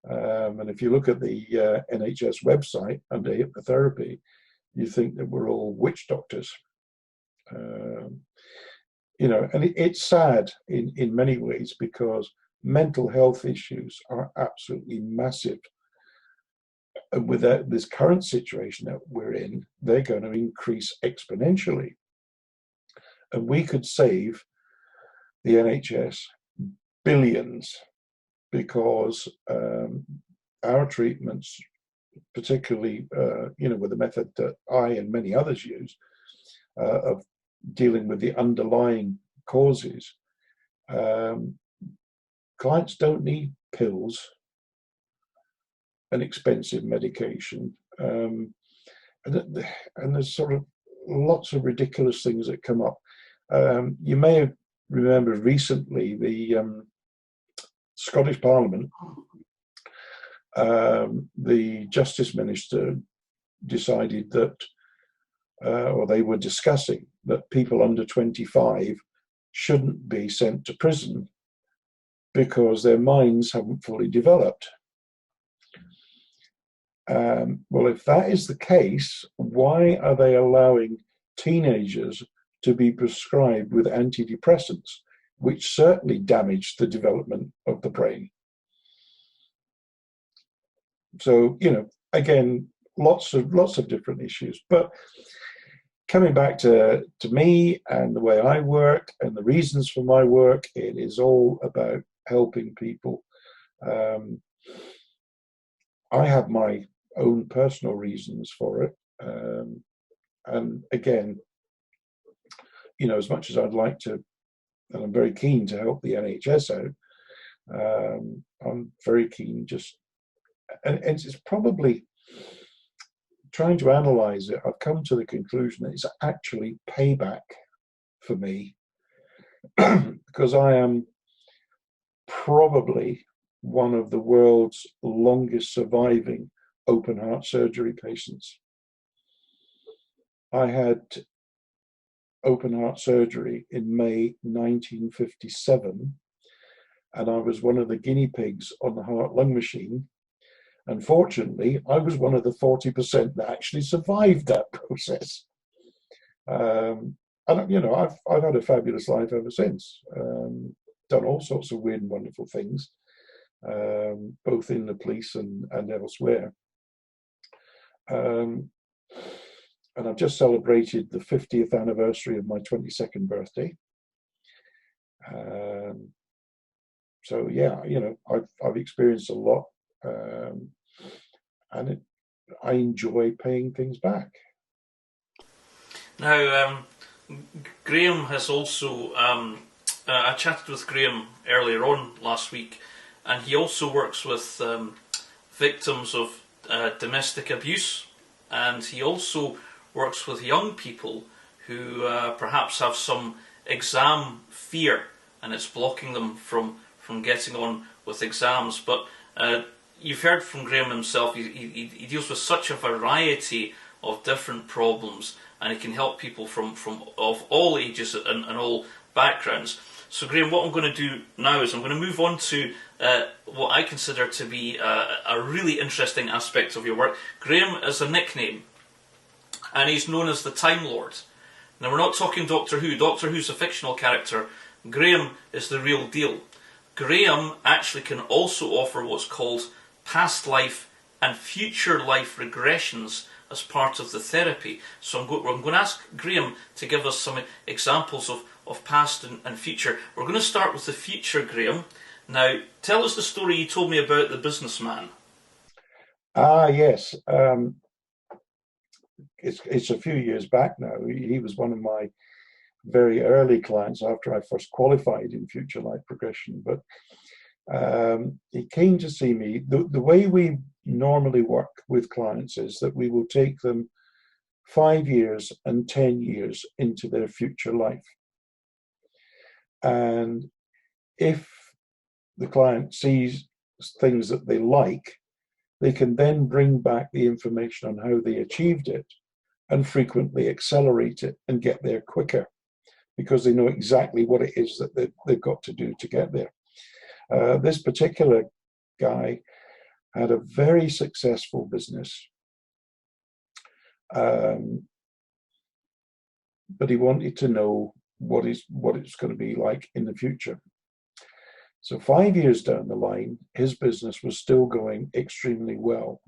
And if you look at the NHS website under hypnotherapy, you think that we're all witch doctors. And it's sad in many ways, because mental health issues are absolutely massive. And with this current situation that we're in, they're going to increase exponentially. And we could save the NHS billions because our treatments, particularly with the method that I and many others use of dealing with the underlying causes, clients don't need pills and expensive medication, and there's sort of lots of ridiculous things that come up. You may have remembered recently the Scottish Parliament, the Justice Minister decided that, or they were discussing that people under 25 shouldn't be sent to prison because their minds haven't fully developed. Well, if that is the case, why are they allowing teenagers to be prescribed with antidepressants, which certainly damage the development of the brain? So, again, lots of different issues. But coming back to me and the way I work and the reasons for my work, it is all about helping people. I have my own personal reasons for it. And again, as much as I'd like to, and I'm very keen to help the NHS out, I'm very keen and it's probably trying to analyze it. I've come to the conclusion that it's actually payback for me because I am probably one of the world's longest surviving open heart surgery patients. I had open heart surgery in May 1957, and I was one of the guinea pigs on the heart-lung machine. Unfortunately, I was one of the 40% that actually survived that process. And I've had a fabulous life ever since. Done all sorts of weird and wonderful things, both in the police and elsewhere. And I've just celebrated the 50th anniversary of my 22nd birthday. So yeah, I've experienced a lot, and I enjoy paying things back. Now, Graham has also, I chatted with Graham earlier on last week, and he also works with victims of domestic abuse, and he also works with young people who perhaps have some exam fear, and it's blocking them from getting on with exams. But you've heard from Graham himself, he deals with such a variety of different problems, and he can help people of all ages and all backgrounds. So Graham, what I'm going to do now is I'm going to move on to what I consider to be a really interesting aspect of your work. Graham is a nickname, and he's known as the Time Lord. Now, we're not talking Doctor Who. Doctor Who's a fictional character. Graham is the real deal. Graham actually can also offer what's called past life and future life regressions as part of the therapy. So I'm going to ask Graham to give us some examples of past and future. We're going to start with the future, Graham. Now, tell us the story you told me about the businessman. Yes. It's a few years back now. He was one of my very early clients after I first qualified in future life progression. But he came to see me. The way we normally work with clients is that we will take them 5 years and 10 years into their future life. And if the client sees things that they like, they can then bring back the information on how they achieved it and frequently accelerate it and get there quicker because they know exactly what it is that they've got to do to get there. This particular guy had a very successful business, but he wanted to know what it's going to be like in the future. So 5 years down the line, his business was still going extremely well.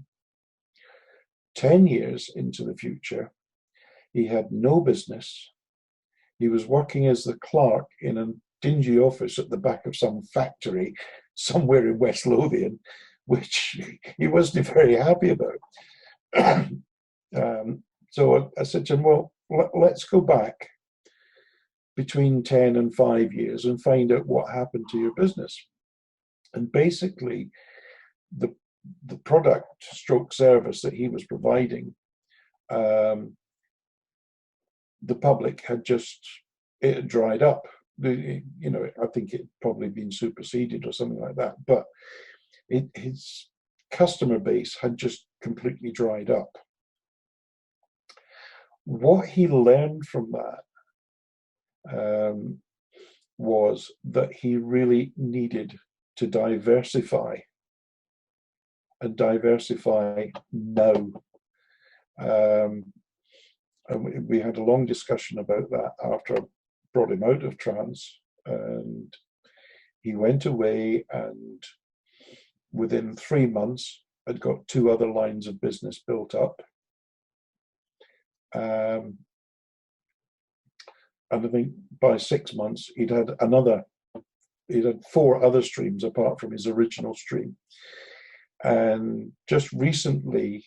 10 years into the future, he had no business. He was working as the clerk in a dingy office at the back of some factory somewhere in West Lothian, which he wasn't very happy about. So I said to him, well, let's go back between 10 and 5 years and find out what happened to your business. And basically, the product stroke service that he was providing, the public had just, it had dried up. I think it had probably been superseded or something like that. But his customer base had just completely dried up. What he learned from that was that he really needed to diversify, and diversify now. And we had a long discussion about that after I brought him out of trance, and he went away, and within 3 months had got 2 other lines of business built up. And I think by 6 months he'd had 4 other streams apart from his original stream. And just recently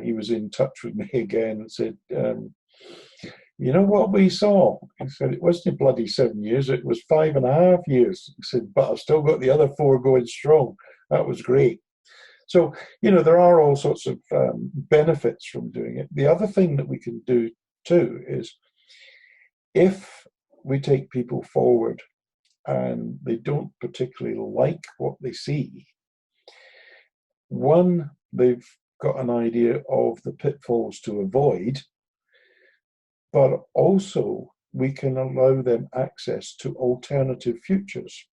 he was in touch with me again and said, you know what we saw? He said, it wasn't bloody 7 years, it was 5.5 years. He said, but I've still got the other 4 going strong. That was great. So, there are all sorts of benefits from doing it. The other thing that we can do too is, if we take people forward and they don't particularly like what they see, one, they've got an idea of the pitfalls to avoid, but also we can allow them access to alternative futures.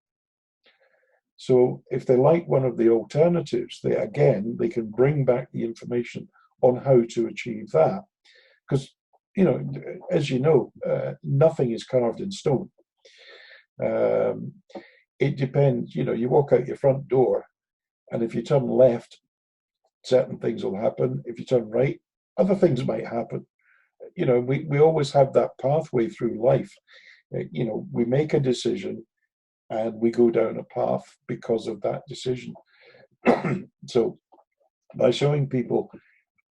So if they like one of the alternatives, they can bring back the information on how to achieve that. Because, as you know, nothing is carved in stone. It depends, you walk out your front door, and if you turn left, certain things will happen. If you turn right, other things might happen. We always have that pathway through life. We make a decision and we go down a path because of that decision. So by showing people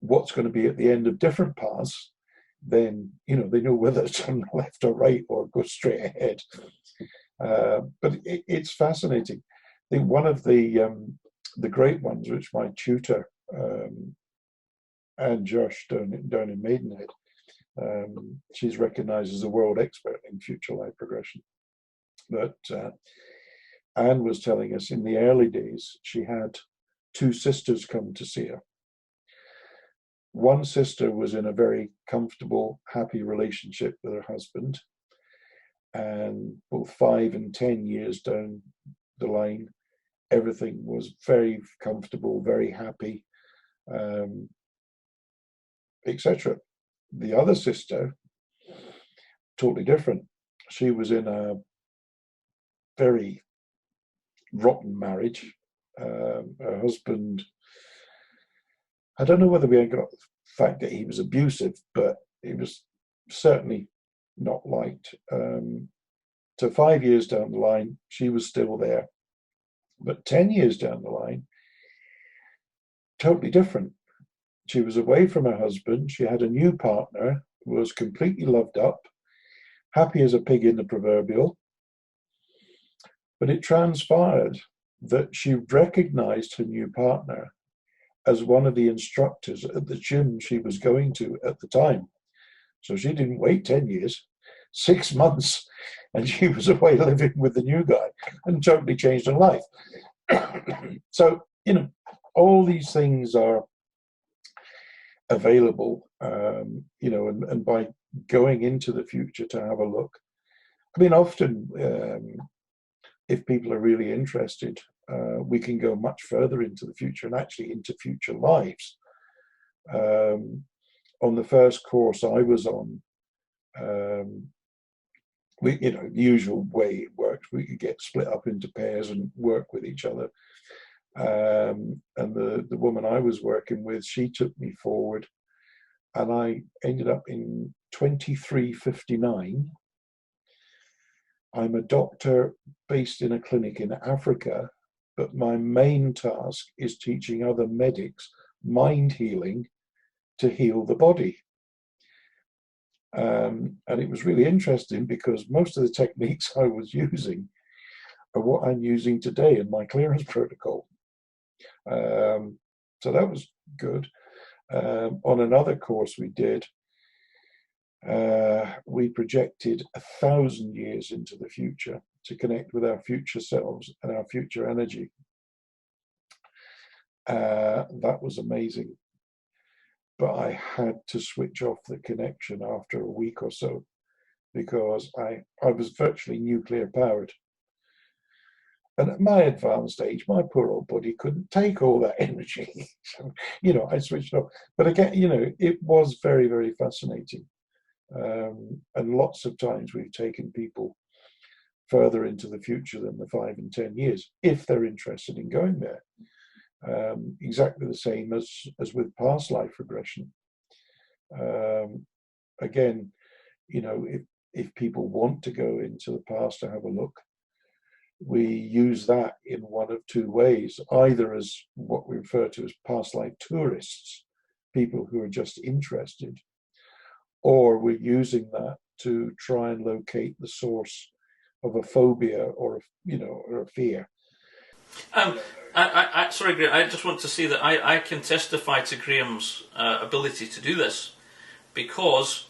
what's going to be at the end of different paths, then they know whether to turn left or right or go straight ahead. But it's fascinating. I think one of the great ones, which my tutor Anne Josh down in Maidenhead, she's recognised as a world expert in future life progression. But Anne was telling us in the early days she had 2 sisters come to see her. One sister was in a very comfortable, happy relationship with her husband, and both 5 and 10 years down the line, everything was very comfortable, very happy, etc. The other sister, totally different. She was in a very rotten marriage. Her husband, I don't know whether we got the fact that he was abusive, but he was certainly not liked. So 5 years down the line, she was still there. But 10 years down the line, totally different. She was away from her husband. She had a new partner, was completely loved up, happy as a pig in the proverbial. But it transpired that she recognized her new partner as one of the instructors at the gym she was going to at the time. So she didn't wait 10 years, 6 months, and she was away living with the new guy and totally changed her life. So, all these things are available, and by going into the future to have a look. I mean, often, if people are really interested, we can go much further into the future and actually into future lives. On the first course I was on, the usual way it works, we could get split up into pairs and work with each other. And the woman I was working with, she took me forward, and I ended up in 2359. I'm a doctor based in a clinic in Africa, but my main task is teaching other medics mind healing to heal the body. And it was really interesting because most of the techniques I was using are what I'm using today in my clearance protocol. So that was good. On another course we did, we projected 1,000 years into the future to connect with our future selves and our future energy. That was amazing. But I had to switch off the connection after a week or so because I was virtually nuclear powered. And at my advanced age, my poor old body couldn't take all that energy. So, I switched off. But again, it was very, very fascinating. And lots of times we've taken people further into the future than the 5 and 10 years, if they're interested in going there. Exactly the same as with past life regression. Again, if people want to go into the past to have a look, we use that in one of two ways, either as what we refer to as past life tourists, people who are just interested, or we're using that to try and locate the source of a phobia or a fear. Sorry, Graham, I just want to say that I can testify to Graham's ability to do this, because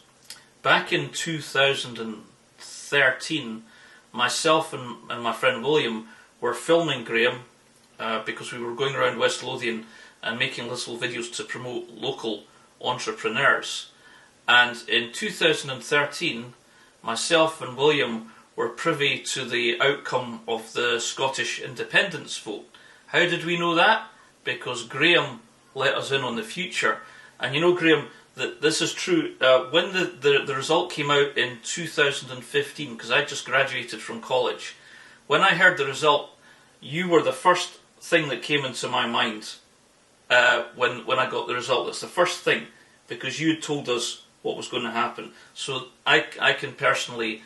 back in 2013, myself and my friend William were filming Graham because we were going around West Lothian and making little videos to promote local entrepreneurs. And in 2013, myself and William were privy to the outcome of the Scottish independence vote. How did we know that? Because Graham let us in on the future. And Graham, that this is true. When the result came out in 2015, because I just graduated from college, when I heard the result, you were the first thing that came into my mind when I got the result. That's the first thing, because you had told us what was going to happen. So I can personally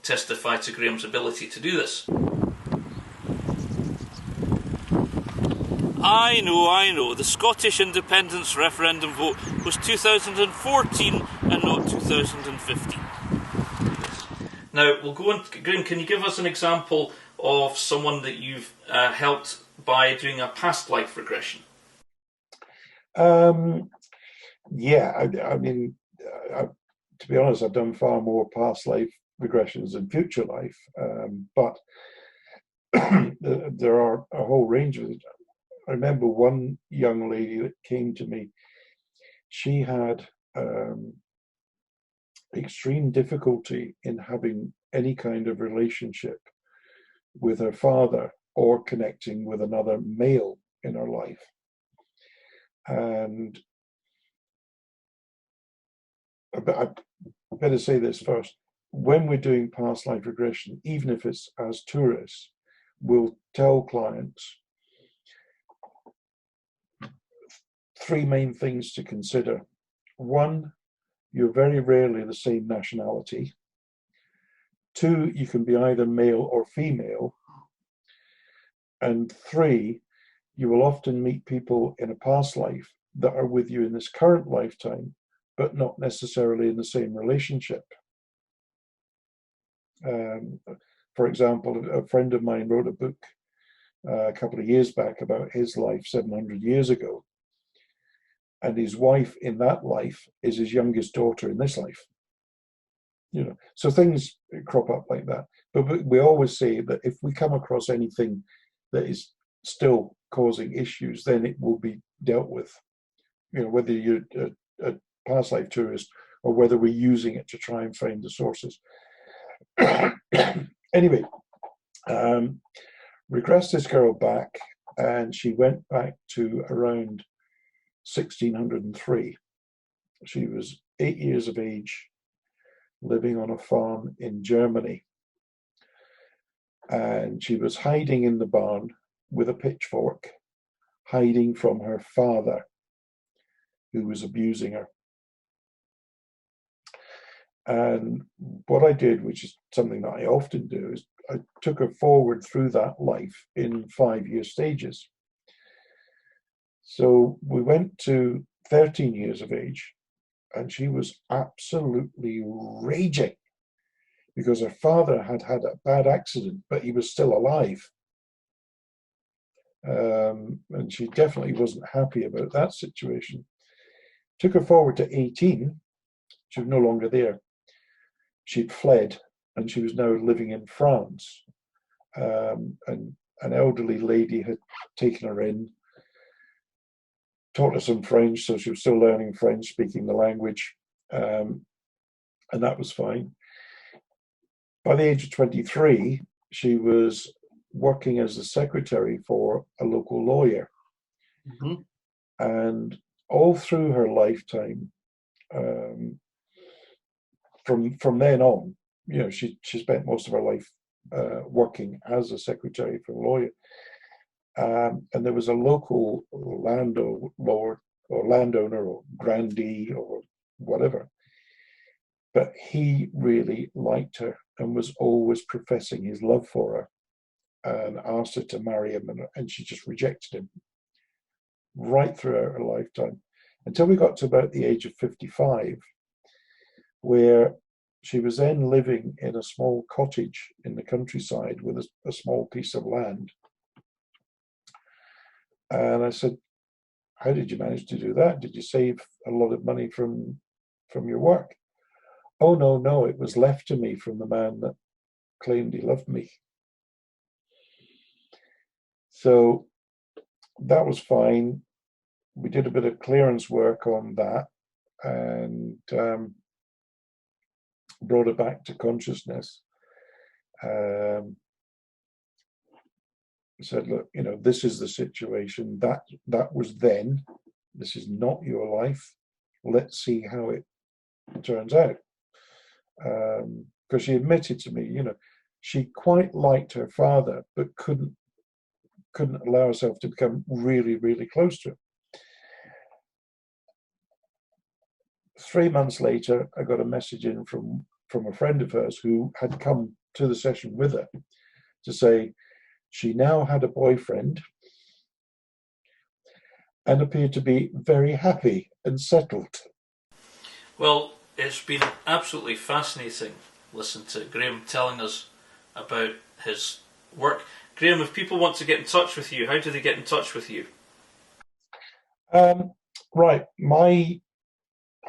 testify to Graham's ability to do this. I know. The Scottish independence referendum vote was 2014 and not 2015. Now, we'll go on. Graham, can you give us an example of someone that you've helped by doing a past life regression? Yeah, I mean, to be honest, I've done far more past life regressions than future life, but there are a whole range of it. I remember one young lady that came to me. She had extreme difficulty in having any kind of relationship with her father or connecting with another male in her life. And I better say this first. When we're doing past life regression, even if it's as tourists, we'll tell clients 3 main things to consider. 1, you're very rarely the same nationality. 2, you can be either male or female. And 3, you will often meet people in a past life that are with you in this current lifetime, but not necessarily in the same relationship. For example, a friend of mine wrote a book a couple of years back about his life 700 years ago. And his wife in that life is his youngest daughter in this life. So things crop up like that. But we always say that if we come across anything that is still causing issues, then it will be dealt with. Whether you're a past life tourist or whether we're using it to try and find the sources. Anyway, regressed this girl back, and she went back to around 1603. She was 8 years of age, living on a farm in Germany. And she was hiding in the barn with a pitchfork, hiding from her father, who was abusing her. And what I did, which is something that I often do, is I took her forward through that life in 5-year stages. So we went to 13 years of age, and she was absolutely raging because her father had had a bad accident, but he was still alive. And she definitely wasn't happy about that situation. Took her forward to 18. She was no longer there. She'd fled, and she was now living in France. And an elderly lady had taken her in, taught her some French, so she was still learning French, speaking the language, and that was fine. By the age of 23, she was working as a secretary for a local lawyer. Mm-hmm. And all through her lifetime, from then on, she spent most of her life working as a secretary for a lawyer. And there was a local landowner or grandee or whatever, but he really liked her and was always professing his love for her and asked her to marry him, and she just rejected him right throughout her lifetime until we got to about the age of 55, where she was then living in a small cottage in the countryside with a small piece of land. And I said, how did you manage to do that? Did you save a lot of money from your work? Oh, no, it was left to me from the man that claimed he loved me. So that was fine. We did a bit of clearance work on that and brought her back to consciousness. Said, look, this is the situation. That was then. This is not your life. Let's see how it turns out. Because she admitted to me, she quite liked her father, but couldn't allow herself to become really, really close to him. 3 months later, I got a message in from a friend of hers who had come to the session with her to say she now had a boyfriend and appeared to be very happy and settled. Well, it's been absolutely fascinating listening to Graham telling us about his work. Graham, if people want to get in touch with you, how do they get in touch with you? Right,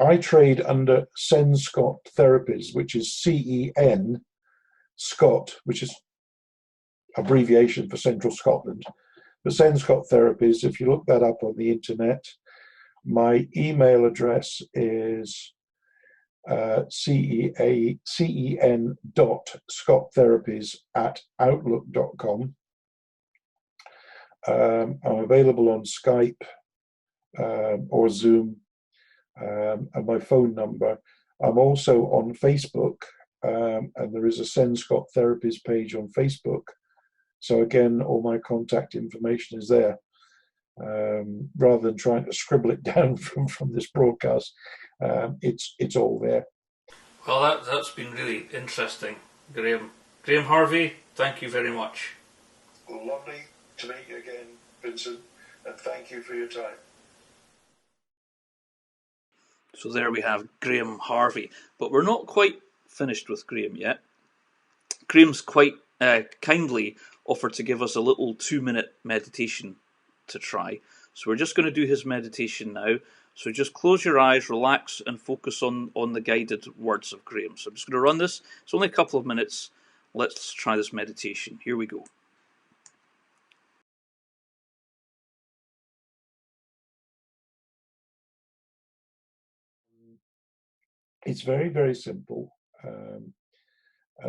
I trade under Sen Scott Therapies, which is CEN Scott, which is abbreviation for Central Scotland. But Sen Scott Therapies, if you look that up on the internet, my email address is cen.scotttherapies@outlook.com. I'm available on Skype or Zoom, and my phone number. I'm also on Facebook, and there is a Sen Scott Therapies page on Facebook. So again, all my contact information is there. Rather than trying to scribble it down from this broadcast, it's all there. Well, that's been really interesting, Graham. Graham Harvey, thank you very much. Lovely to meet you again, Vincent, and thank you for your time. So there we have Graham Harvey. But we're not quite finished with Graham yet. Graham's quite kindly offered to give us a little 2-minute meditation to try. So we're just going to do his meditation now. So just close your eyes, relax, and focus on the guided words of Graham. So I'm just going to run this. It's only a couple of minutes. Let's try this meditation. Here we go. It's very, very simple. And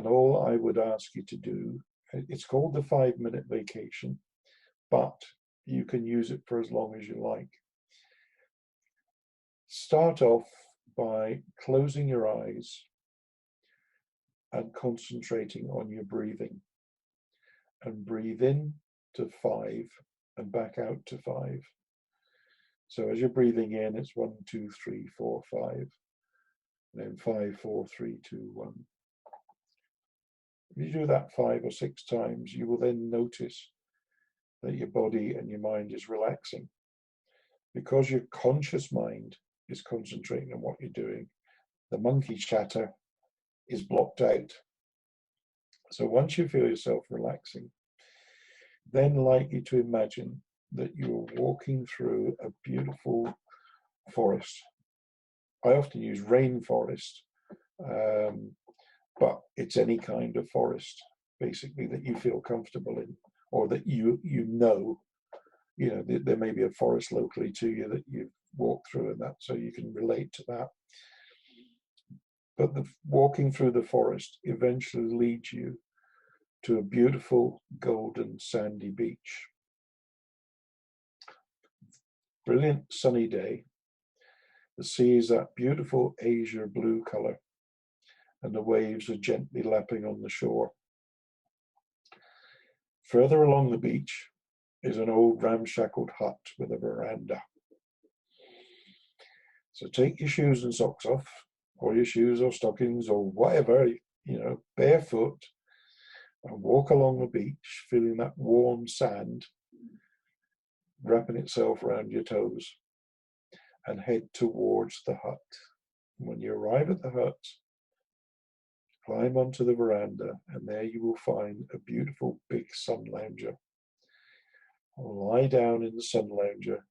all I would ask you to do, it's called the 5-minute vacation, but you can use it for as long as you like. Start off by closing your eyes and concentrating on your breathing. And breathe in to 5 and back out to 5. So as you're breathing in, it's 1, 2, 3, 4, 5. And then 5, 4, 3, 2, 1. If you do that 5 or 6 times, you will then notice that your body and your mind is relaxing, because your conscious mind is concentrating on what you're doing. The monkey chatter is blocked out. So once you feel yourself relaxing, then like you to imagine that you're walking through a beautiful forest. I often use rainforest, but it's any kind of forest, basically, that you feel comfortable in, or that you know, there may be a forest locally to you that you've walked through, and that, so you can relate to that. But the walking through the forest eventually leads you to a beautiful golden sandy beach. Brilliant sunny day. The sea is that beautiful azure blue color, and the waves are gently lapping on the shore. Further along the beach is an old ramshackled hut with a veranda. So take your shoes and socks off, or your shoes or stockings or whatever, barefoot, and walk along the beach, feeling that warm sand wrapping itself around your toes, and head towards the hut. When you arrive at the hut, climb onto the veranda, and there you will find a beautiful big sun lounger. Lie down in the sun lounger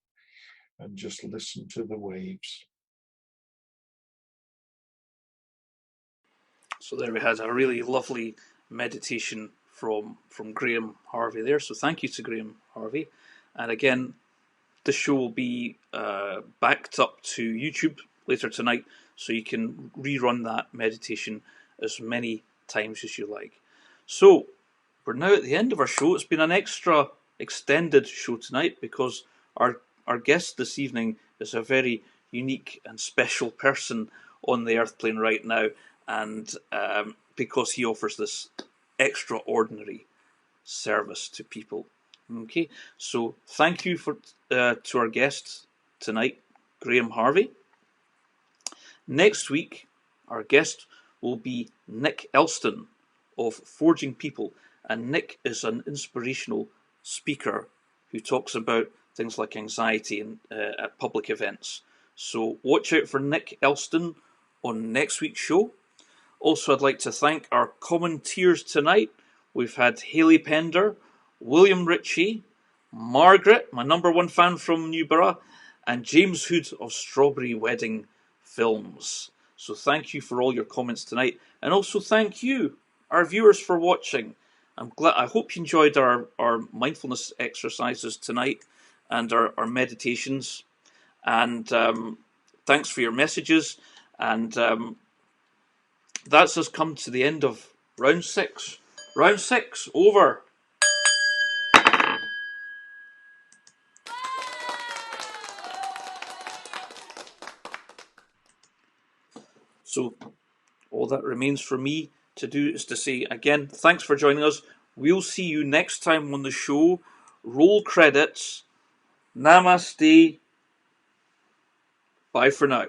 and just listen to the waves. So there we had a really lovely meditation from Graham Harvey there. So thank you to Graham Harvey. And again, the show will be backed up to YouTube later tonight, so you can rerun that meditation as many times as you like. So we're now at the end of our show. It's been an extra extended show tonight because our guest this evening is a very unique and special person on the earth plane right now, and because he offers this extraordinary service to people. Okay, so thank you to our guest tonight, Graham Harvey. Next week, our guest will be Nick Elston of Forging People, and Nick is an inspirational speaker who talks about things like anxiety at public events. So watch out for Nick Elston on next week's show. Also, I'd like to thank our commentators tonight. We've had Hayley Pender, William Ritchie, Margaret, my number one fan from Newborough, and James Hood of Strawberry Wedding Films. So thank you for all your comments tonight, and also thank you, our viewers, for watching. I hope you enjoyed our mindfulness exercises tonight and our meditations. And thanks for your messages. And that's us come to the end of round 6. Round 6 over. So all that remains for me to do is to say again, thanks for joining us. We'll see you next time on the show. Roll credits. Namaste. Bye for now.